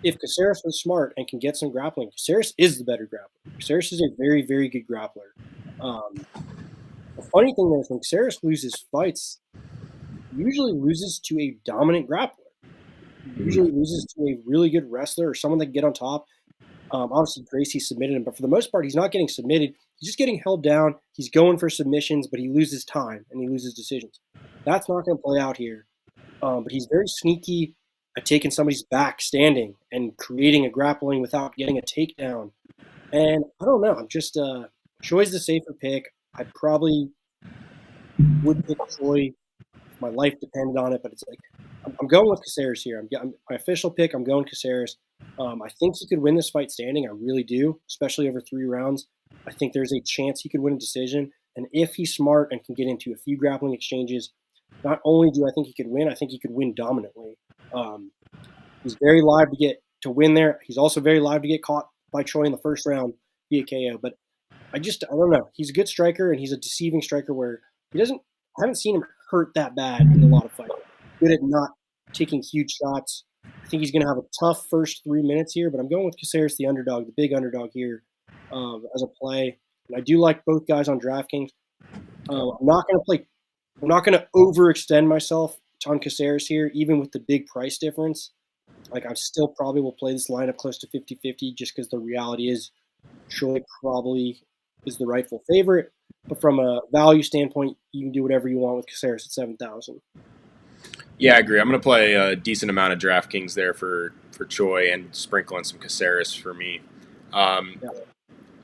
B: If Caceres was smart and can get some grappling, Caceres is the better grappler. Caceres is a very, very good grappler. The funny thing is when Caceres loses fights, he usually loses to a dominant grappler. He usually loses to a really good wrestler or someone that can get on top. Obviously, Gracie submitted him, but for the most part, he's not getting submitted. He's just getting held down. He's going for submissions, but he loses time and he loses decisions. That's not going to play out here. But he's very sneaky at taking somebody's back standing and creating a grappling without getting a takedown. And I don't know. I'm just Choi's the safer pick. I probably would pick Choi if my life depended on it, but it's like I'm going with Caceres here. I'm my official pick. I'm going Caceres. I think he could win this fight standing. I really do, especially over 3 rounds. I think there's a chance he could win a decision. And if he's smart and can get into a few grappling exchanges, not only do I think he could win, I think he could win dominantly. He's very live to get to win there. He's also very live to get caught by Choi in the first round via KO. But I don't know. He's a good striker and he's a deceiving striker where he doesn't. I haven't seen him hurt that bad in a lot of fights. Good at not taking huge shots. I think he's going to have a tough first 3 minutes here, but I'm going with Caceres, the underdog, the big underdog here as a play. And I do like both guys on DraftKings. I'm not going to overextend myself on Caceres here, even with the big price difference. Like, I still probably will play this lineup close to 50-50 just because the reality is Choi probably is the rightful favorite. But from a value standpoint, you can do whatever you want with Caceres at 7,000.
A: Yeah, I agree. I'm going to play a decent amount of DraftKings there for Choi and sprinkle in some Caceres for me.
B: Yeah.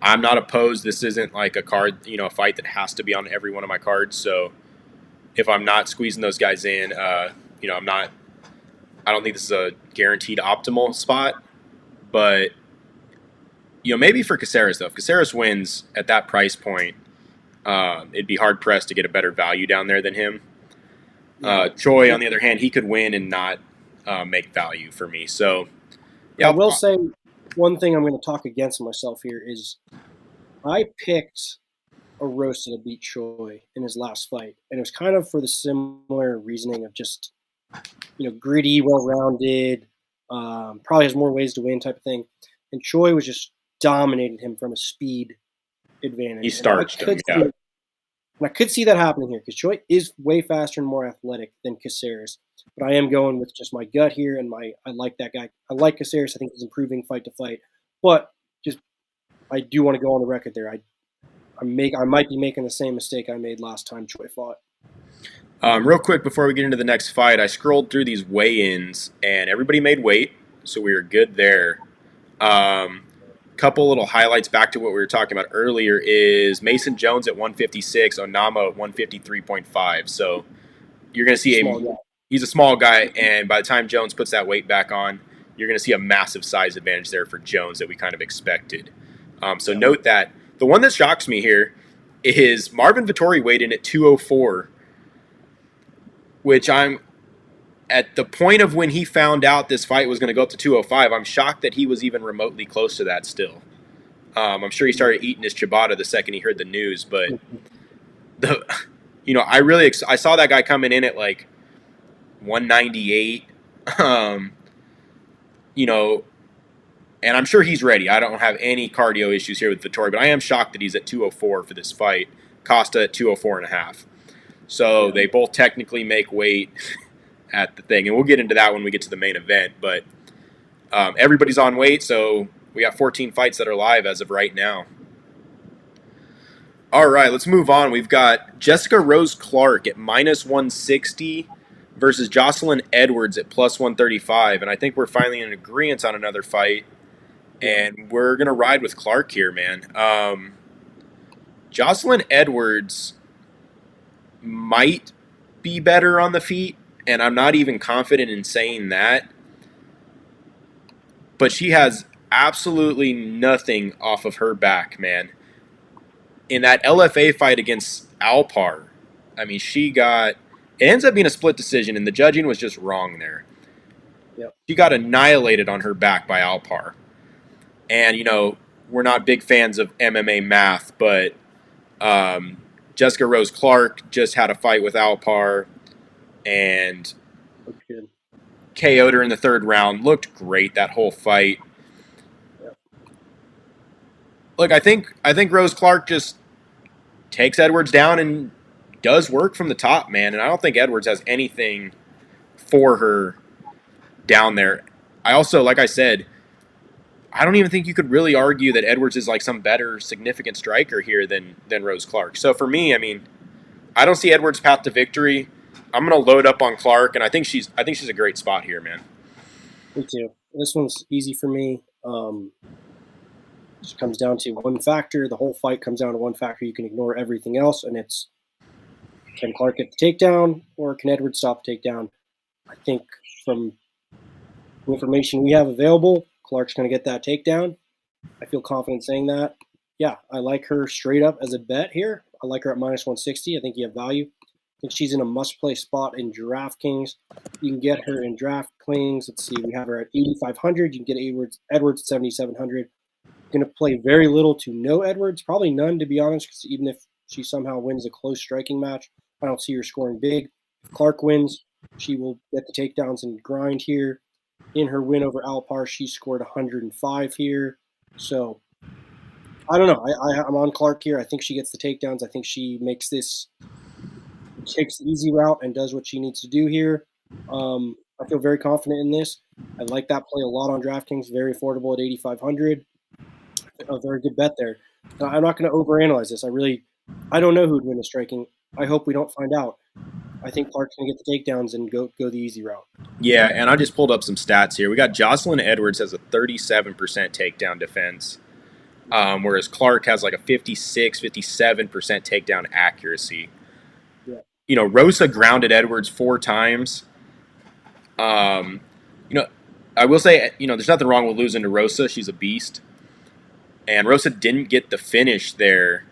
A: I'm not opposed. This isn't like a card, a fight that has to be on every one of my cards. So if I'm not squeezing those guys in, I don't think this is a guaranteed optimal spot. But, maybe for Caceres, though. If Caceres wins at that price point, it'd be hard-pressed to get a better value down there than him. Choi, on the other hand, he could win and not make value for me. So,
B: yeah. I will say one thing I'm going to talk against myself here is I picked Arosa to beat Choi in his last fight, and it was kind of for the similar reasoning of just, gritty, well-rounded, probably has more ways to win type of thing. And Choi was just dominated him from a speed advantage.
A: He starched him, yeah.
B: And I could see that happening here because Choi is way faster and more athletic than Caceres. But I am going with just my gut here, and I like that guy. I like Caceres. I think he's improving fight to fight. But I do want to go on the record there. I might be making the same mistake I made last time Choi fought.
A: Real quick before we get into the next fight, I scrolled through these weigh-ins, and everybody made weight, so we were good there. Couple little highlights back to what we were talking about earlier is Mason Jones at 156, Onama at 153.5. So you're going to see he's a small guy, and by the time Jones puts that weight back on, you're going to see a massive size advantage there for Jones that we kind of expected. Note that. The one that shocks me here is Marvin Vettori weighed in at 204, which I'm at the point of when he found out this fight was going to go up to 205, I'm shocked that he was even remotely close to that still. I'm sure he started eating his ciabatta the second he heard the news, but I saw that guy coming in at like 198, and I'm sure he's ready. I don't have any cardio issues here with Vettori, but I am shocked that he's at 204 for this fight. Costa at 204.5. So they both technically make weight at the thing, and we'll get into that when we get to the main event. But everybody's on weight, so we got 14 fights that are live as of right now. All right, let's move on. We've got Jessica Rose Clark at -160 versus Jocelyn Edwards at +135, and I think we're finally in agreement on another fight, and we're gonna ride with Clark here, man. Jocelyn Edwards might be better on the feet, and I'm not even confident in saying that. But she has absolutely nothing off of her back, man. In that LFA fight against Alpar, I mean, it ends up being a split decision, and the judging was just wrong there.
B: Yep.
A: She got annihilated on her back by Alpar. And, we're not big fans of MMA math, but Jessica Rose Clark just had a fight with Alpar and KO'd her in the 3rd round. Looked great that whole fight.
B: Yep.
A: Look, I think Rose Clark just takes Edwards down and does work from the top, man. And I don't think Edwards has anything for her down there. I also, like I said, I don't even think you could really argue that Edwards is like some better significant striker here than Rose Clark. So for me, I mean, I don't see Edwards' path to victory. I'm gonna load up on Clark, and I think she's a great spot here, man.
B: Me too. This one's easy for me. Just comes down to one factor. The whole fight comes down to one factor. You can ignore everything else, and it's, can Clark get the takedown or can Edwards stop the takedown? I think from the information we have available, Clark's going to get that takedown. I feel confident saying that. Yeah, I like her straight up as a bet here. I like her at minus 160. I think you have value. I think she's in a must-play spot in DraftKings. You can get her in DraftKings. Let's see, we have her at 8,500. You can get Edwards at 7,700. Going to play very little to no Edwards, probably none, to be honest, because even if she somehow wins a close striking match, I don't see her scoring big. If Clark wins, she will get the takedowns and grind here. In her win over Alpar, she scored 105 here. So, I don't know. I'm on Clark here. I think she gets the takedowns. I think she takes the easy route and does what she needs to do here. I feel very confident in this. I like that play a lot on DraftKings. Very affordable at 8,500. A very good bet there. I'm not going to overanalyze this. I don't know who would win the striking. I hope we don't find out. I think Clark's going to get the takedowns and go the easy route.
A: Yeah, and I just pulled up some stats here. We got Jocelyn Edwards has a 37% takedown defense, whereas Clark has like a 56, 57% takedown accuracy.
B: Yeah.
A: You know, Rosa grounded Edwards 4 times. You know, I will say, you know, there's nothing wrong with losing to Rosa. She's a beast. And Rosa didn't get the finish there.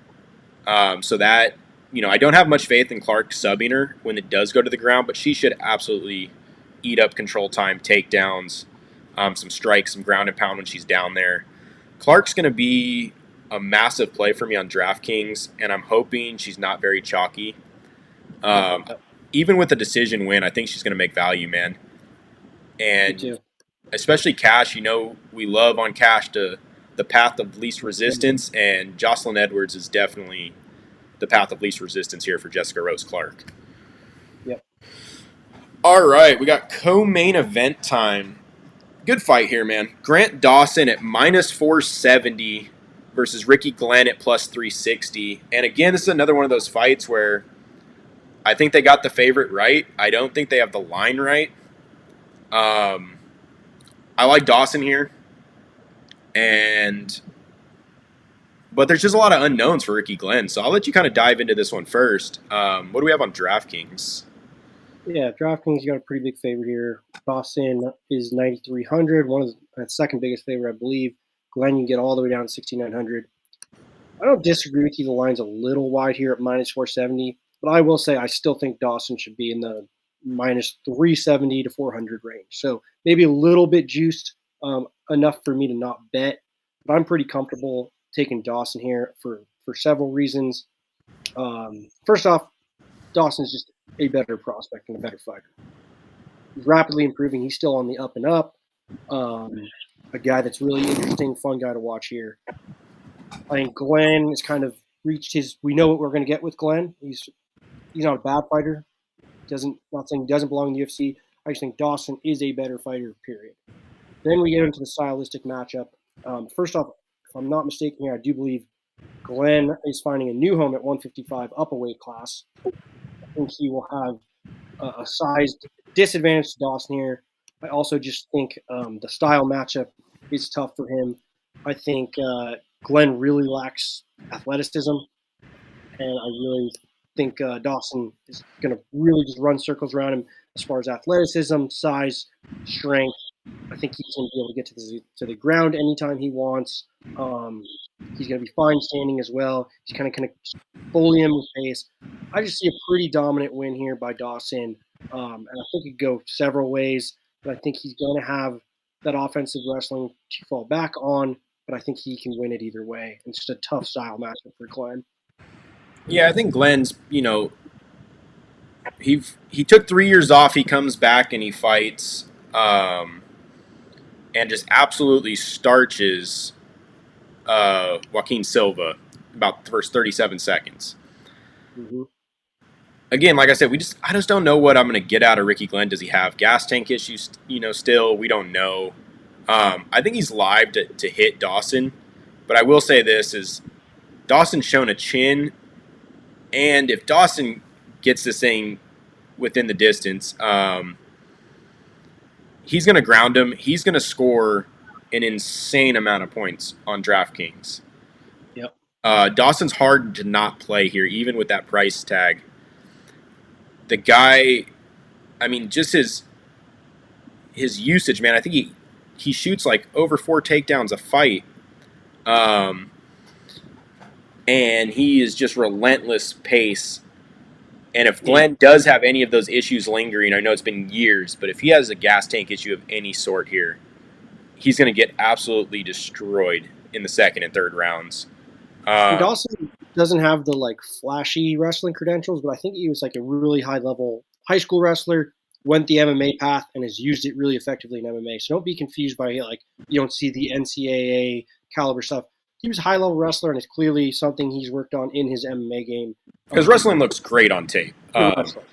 A: So that, you know, I don't have much faith in Clark subbing her when it does go to the ground, but she should absolutely eat up control time, takedowns, some strikes, some ground and pound when she's down there. Clark's going to be a massive play for me on DraftKings, and I'm hoping she's not very chalky. Even with a decision win, I think she's going to make value, man. And especially cash, you know, we love on cash to the path of least resistance, and Jocelyn Edwards is definitely the path of least resistance here for Jessica Rose Clark.
B: Yep.
A: All right, we got co-main event time. Good fight here, man. Grant Dawson at minus 470 versus Ricky Glenn at plus 360. And again, this is another one of those fights where I think they got the favorite right. I don't think they have the line right. I like Dawson here. But there's just a lot of unknowns for Ricky Glenn, so I'll let you kind of dive into this one first. What do we have on DraftKings?
B: Yeah, DraftKings, you got a pretty big favorite here. Dawson is 9,300, one of the second biggest favorite, I believe. Glenn, you can get all the way down to 6,900. I don't disagree with you. The line's a little wide here at minus 470, but I will say I still think Dawson should be in the minus 370 to 400 range. So maybe a little bit juiced, enough for me to not bet, but I'm pretty comfortable taking Dawson here for several reasons. First off, Dawson's just a better prospect and a better fighter. He's rapidly improving. He's still on the up and up. A guy that's really interesting, fun guy to watch here. I think Glenn has kind of reached his. We know what we're going to get with Glenn. He's not a bad fighter. Not saying he doesn't belong in the UFC. I just think Dawson is a better fighter. Period. Then we get into the stylistic matchup. First off, if I'm not mistaken here, I do believe Glenn is finding a new home at 155 up a weight class. I think he will have a size disadvantage to Dawson here. I also just think the style matchup is tough for him. I think Glenn really lacks athleticism, and I really think Dawson is going to really just run circles around him as far as athleticism, size, strength. I think he's going to be able to get to the ground anytime he wants. He's going to be fine standing as well. He's kind of bully him with pace. I just see a pretty dominant win here by Dawson, and I think it could go several ways. But I think he's going to have that offensive wrestling to fall back on. But I think he can win it either way. It's just a tough style matchup for Glenn.
A: Yeah, I think Glenn's, you know, he took 3 years off. He comes back and he fights. And just absolutely starches Joaquin Silva about the first 37 seconds.
B: Mm-hmm.
A: Again, like I said, I just don't know what I'm going to get out of Ricky Glenn. Does he have gas tank issues? You know, still we don't know. I think he's live to hit Dawson, but I will say this is Dawson's shown a chin, and if Dawson gets this thing within the distance, he's going to ground him. He's going to score an insane amount of points on DraftKings.
B: Yep.
A: Dawson's hard to not play here, even with that price tag. The guy, I mean, just his usage, man. I think he shoots like over 4 takedowns a fight, and he is just relentless pace. And if Glenn does have any of those issues lingering, I know it's been years, but if he has a gas tank issue of any sort here, he's going to get absolutely destroyed in the second and third rounds.
B: Dawson doesn't have the like flashy wrestling credentials, but I think he was like a really high level high school wrestler, went the MMA path, and has used it really effectively in MMA. So don't be confused by like you don't see the NCAA caliber stuff. He was a high level wrestler, and it's clearly something he's worked on in his MMA game.
A: Because wrestling looks great on tape.
B: Good wrestler.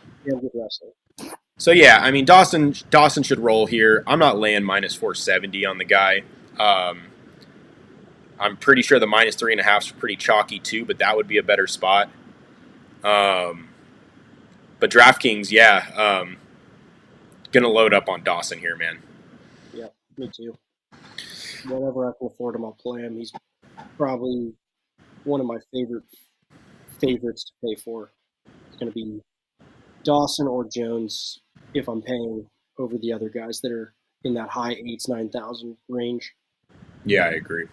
A: So yeah, I mean Dawson should roll here. I'm not laying minus 470 on the guy. I'm pretty sure the minus 3.5 is pretty chalky too, but that would be a better spot. But DraftKings, yeah, gonna load up on Dawson here, man.
B: Yeah, me too. Whenever I can afford him, I'll play him. He's probably one of my favorites to pay for. It's gonna be Dawson or Jones if I'm paying over the other guys that are in that high 8,000-9,000 range.
A: Yeah, I agree.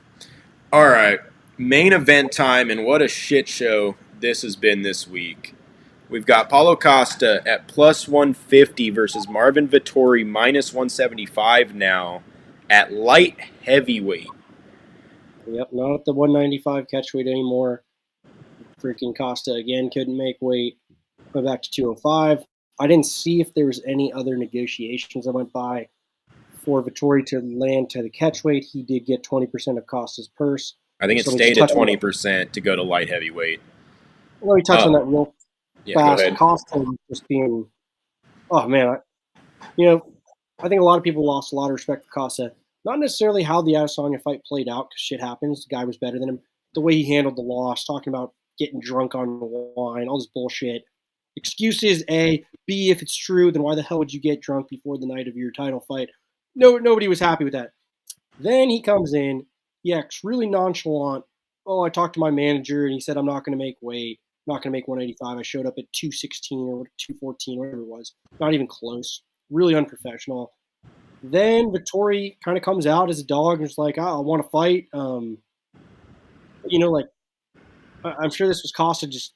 A: All right, main event time, and what a shit show this has been this week. We've got Paulo Costa at plus 150 versus Marvin Vettori minus 175 now at light heavyweight.
B: Yep, not at the 195 catch weight anymore. Freaking Costa again couldn't make weight. Went back to 205. I didn't see if there was any other negotiations that went by for Vettori to land to the catch weight. He did get 20% of Costa's purse.
A: I think it stayed at 20% to go to light heavyweight.
B: Let me touch on that real fast. Costa just being, oh man, I think a lot of people lost a lot of respect for Costa. Not necessarily how the Adesanya fight played out, because shit happens. The guy was better than him. The way he handled the loss, talking about getting drunk on wine, all this bullshit. Excuses, A. B, if it's true, then why the hell would you get drunk before the night of your title fight? No, nobody was happy with that. Then he comes in, he acts really nonchalant. Oh, I talked to my manager, and he said I'm not going to make weight. I'm not going to make 185. I showed up at 216 or 214, whatever it was. Not even close. Really unprofessional. Then Vettori kind of comes out as a dog and is like, I want to fight. I'm sure this was Costa just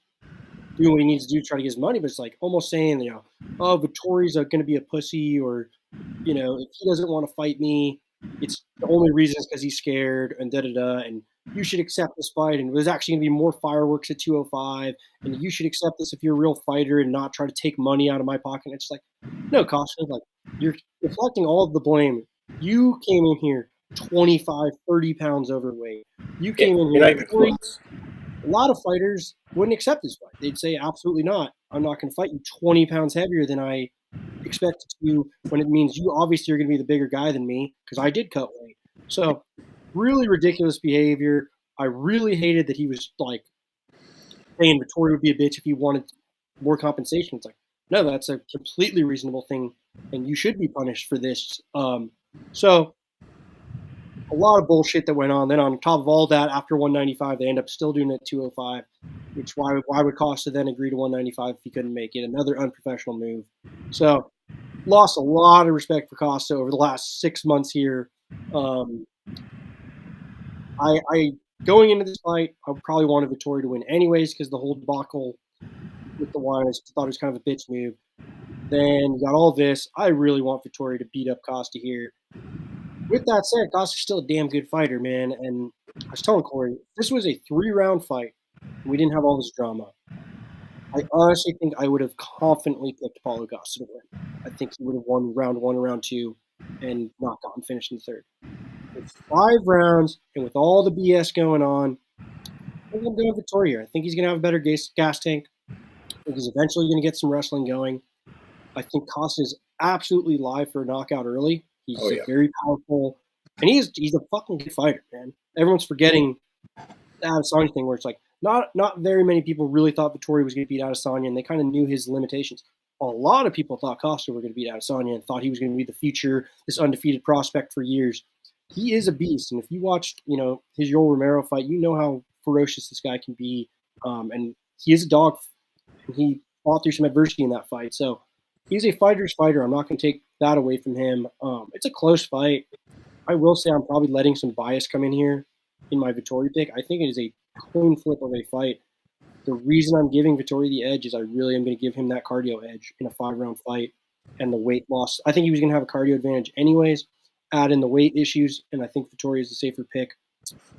B: doing what he needs to do to try to get his money, but it's like almost saying, oh, Vettori's going to be a pussy, or, if he doesn't want to fight me, it's the only reason is because he's scared, and da-da-da, and you should accept this fight, and there's actually going to be more fireworks at 205, and you should accept this if you're a real fighter and not try to take money out of my pocket. It's like, no, Costa, like, you're reflecting all of the blame. You came in here 25, 30 pounds overweight. You came in here. A lot of fighters wouldn't accept this fight. They'd say, absolutely not. I'm not going to fight you 20 pounds heavier than I expected to, when it means you obviously are going to be the bigger guy than me because I did cut weight. So really ridiculous behavior. I really hated that he was like saying Vettori would be a bitch if he wanted more compensation. It's like, no, that's a completely reasonable thing, and you should be punished for this. So a lot of bullshit that went on. Then on top of all that, after 195, they end up still doing it at 205, which why would Costa then agree to 195 if he couldn't make it? Another unprofessional move. So lost a lot of respect for Costa over the last 6 months here. I going into this fight, I probably wanted Vettori to win anyways because the whole debacle with the wine, I thought it was kind of a bitch move. Then you got all this. I really want Vettori to beat up Costa here. With that said, Costa's still a damn good fighter, man. And I was telling Corey, this was a 3-round fight. And we didn't have all this drama. I honestly think I would have confidently picked Paulo Costa to win. I think he would have won round 1 or round 2 and not gotten finished in the third. With 5 rounds and with all the BS going on, I think I'm going with Vettori here. I think he's going to have a better gas tank. I think he's eventually going to get some wrestling going. I think Costa is absolutely live for a knockout early. He's a very powerful And he's a fucking good fighter, man. Everyone's forgetting the Adesanya thing where it's like not very many people really thought Vettori was going to beat Adesanya, and they kind of knew his limitations. A lot of people thought Costa were going to beat Adesanya and thought he was going to be the future, this undefeated prospect for years. He is a beast, and if you watched, his Yoel Romero fight, you know how ferocious this guy can be, and he is a dog. And he fought through some adversity in that fight, so he's a fighter's fighter. I'm not going to take that away from him. It's a close fight. I will say I'm probably letting some bias come in here in my Vettori pick. I think it is a coin flip of a fight. The reason I'm giving Vettori the edge is I really am going to give him that cardio edge in a 5-round fight and the weight loss. I think he was going to have a cardio advantage anyways. Add in the weight issues, and I think Vettori is the safer pick.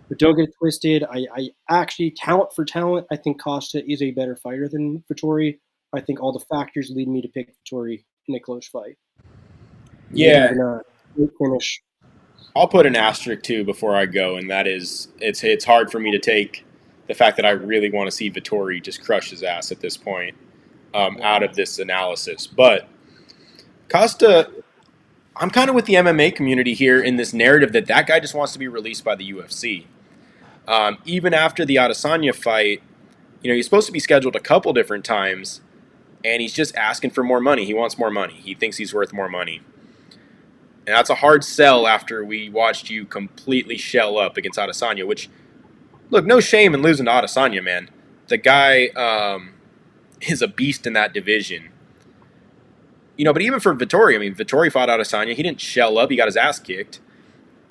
B: But don't get it twisted. I actually, talent for talent, I think Costa is a better fighter than Vettori. I think all the factors lead me to pick Vettori in a close fight.
A: Yeah.
B: Great finish.
A: I'll put an asterisk too before I go, and that is it's hard for me to take the fact that I really want to see Vettori just crush his ass at this point out of this analysis. But Costa, I'm kind of with the MMA community here in this narrative that guy just wants to be released by the UFC. Even after the Adesanya fight, he's supposed to be scheduled a couple different times, and he's just asking for more money. He wants more money. He thinks he's worth more money. And that's a hard sell after we watched you completely shell up against Adesanya, which, look, no shame in losing to Adesanya, man. The guy is a beast in that division. But even for Vettori, Vettori fought Adesanya. He didn't shell up. He got his ass kicked.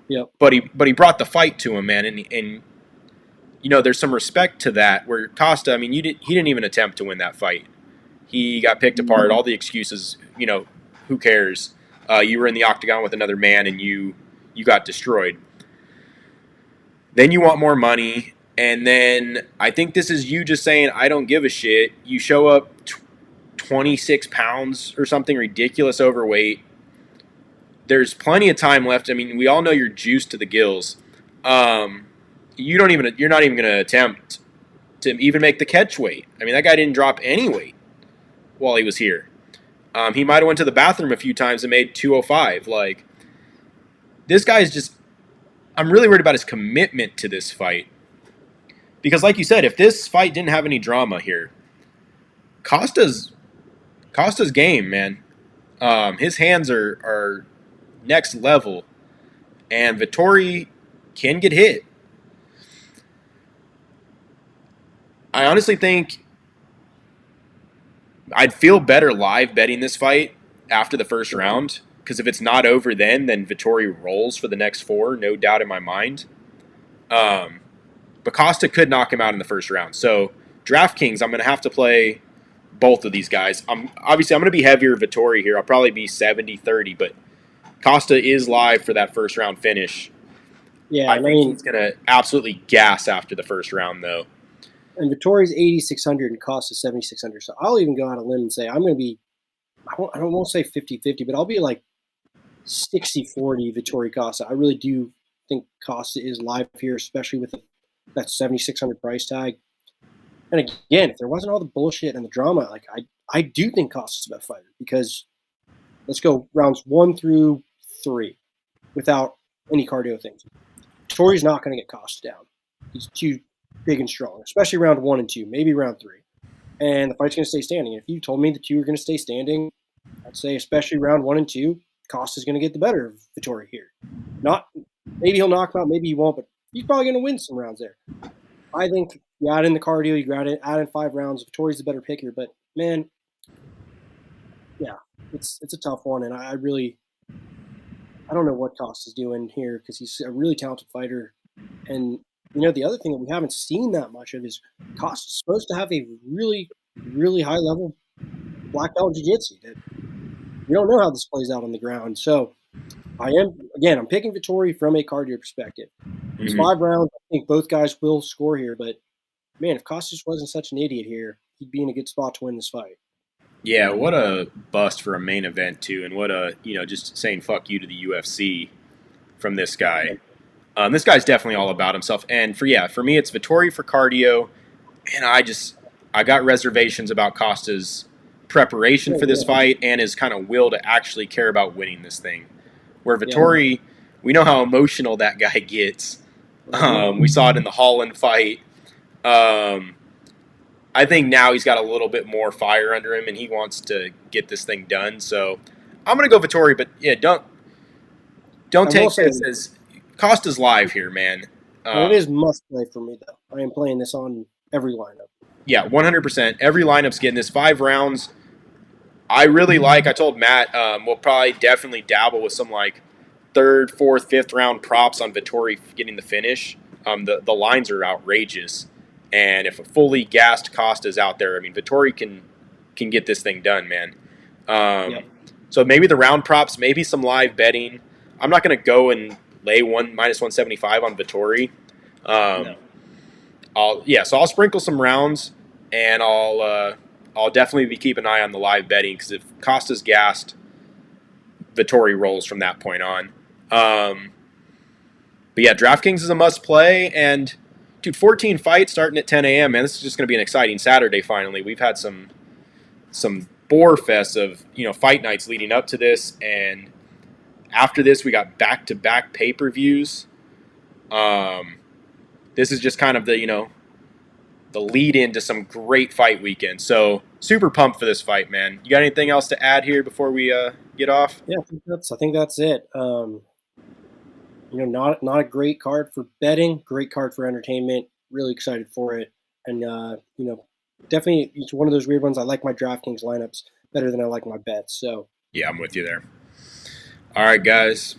B: Yep.
A: But he brought the fight to him, man. And there's some respect to that. Where Costa, he didn't even attempt to win that fight. He got picked apart. All the excuses, who cares? You were in the octagon with another man, and you got destroyed. Then you want more money, and then I think this is you just saying, I don't give a shit. You show up 26 pounds or something ridiculous overweight. There's plenty of time left. We all know you're juiced to the gills. You're not even going to attempt to even make the catch weight. That guy didn't drop any weight while he was here. He might have went to the bathroom a few times and made 205. This guy is just... I'm really worried about his commitment to this fight. Because like you said, if this fight didn't have any drama here, Costa's game, man. His hands are next level. And Vettori can get hit. I honestly think I'd feel better live betting this fight after the first round, because if it's not over then Vettori rolls for the next 4, no doubt in my mind. But Costa could knock him out in the first round. So DraftKings, I'm going to have to play both of these guys. I'm going to be heavier Vettori here. I'll probably be 70-30, but Costa is live for that first round finish.
B: Yeah,
A: I think he's going to absolutely gas after the first round, though.
B: And Vettori's 8,600 and Costa's 7,600. So I'll even go out on a limb and say I'm going to be, I don't want to say 50-50, but I'll be like 60-40 Vettori Costa. I really do think Costa is live here, especially with that 7,600 price tag. And again, if there wasn't all the bullshit and the drama, I do think Costa's a better fighter, because let's go rounds 1 through 3 without any cardio things. Vettori's not going to get Costa down. He's too big and strong, especially round 1 and 2, maybe round 3. And the fight's going to stay standing. If you told me the two are going to stay standing, I'd say especially round 1 and 2, Costa's going to get the better of Vettori here. Maybe he'll knock him out, maybe he won't, but he's probably going to win some rounds there. I think you add in the cardio, you add in 5 rounds, Vettori's the better pick here. But man, yeah, it's a tough one, and I don't know what Costa's doing here, because he's a really talented fighter. And the other thing that we haven't seen that much of is Costa's supposed to have a really, really high level black belt jiu-jitsu. We don't know how this plays out on the ground. So I'm picking Vettori from a cardio perspective. It's 5 rounds. I think both guys will score here, but man, if Costa just wasn't such an idiot here, he'd be in a good spot to win this fight.
A: Yeah, what a bust for a main event too, and what a just saying fuck you to the UFC from this guy. This guy's definitely all about himself, and for me it's Vettori for cardio, and I got reservations about Costa's preparation for this fight and his kind of will to actually care about winning this thing. Where Vettori, we know how emotional that guy gets.
B: Mhm.
A: We saw it in the Holland fight. I think now he's got a little bit more fire under him, and he wants to get this thing done. So I'm gonna go Vettori, but yeah, don't
B: I will
A: take
B: say,
A: this as Costa's live here, man.
B: well, it is must play for me though. I am playing this on every lineup.
A: Yeah, 100%. Every lineup's getting this 5 rounds. I really like. I told Matt we'll probably definitely dabble with some like third, fourth, fifth round props on Vettori getting the finish. The lines are outrageous, and if a fully gassed Costa's out there, I mean Vettori can get this thing done, man.
B: Yep.
A: So maybe the round props, maybe some live betting. I'm not going to go and lay one -175 on Vettori.
B: No.
A: So I'll sprinkle some rounds, and I'll definitely be keeping an eye on the live betting because if Costa's gassed, Vettori rolls from that point on. But yeah, DraftKings is a must play, and dude, 14 fights starting at 10 a.m. Man, this is just going to be an exciting Saturday. Finally, we've had some bore fests of fight nights leading up to this, and after this we got back-to-back pay-per-views. This is just kind of the lead into some great fight weekend. So super pumped for this fight, man. You got anything else to add here before we get off?
B: Yeah, I think that's it. Not a great card for betting, great card for entertainment. Really excited for it, and definitely it's one of those weird ones. I like my DraftKings lineups better than I like my bets. So
A: Yeah, I'm with you there. All right, guys.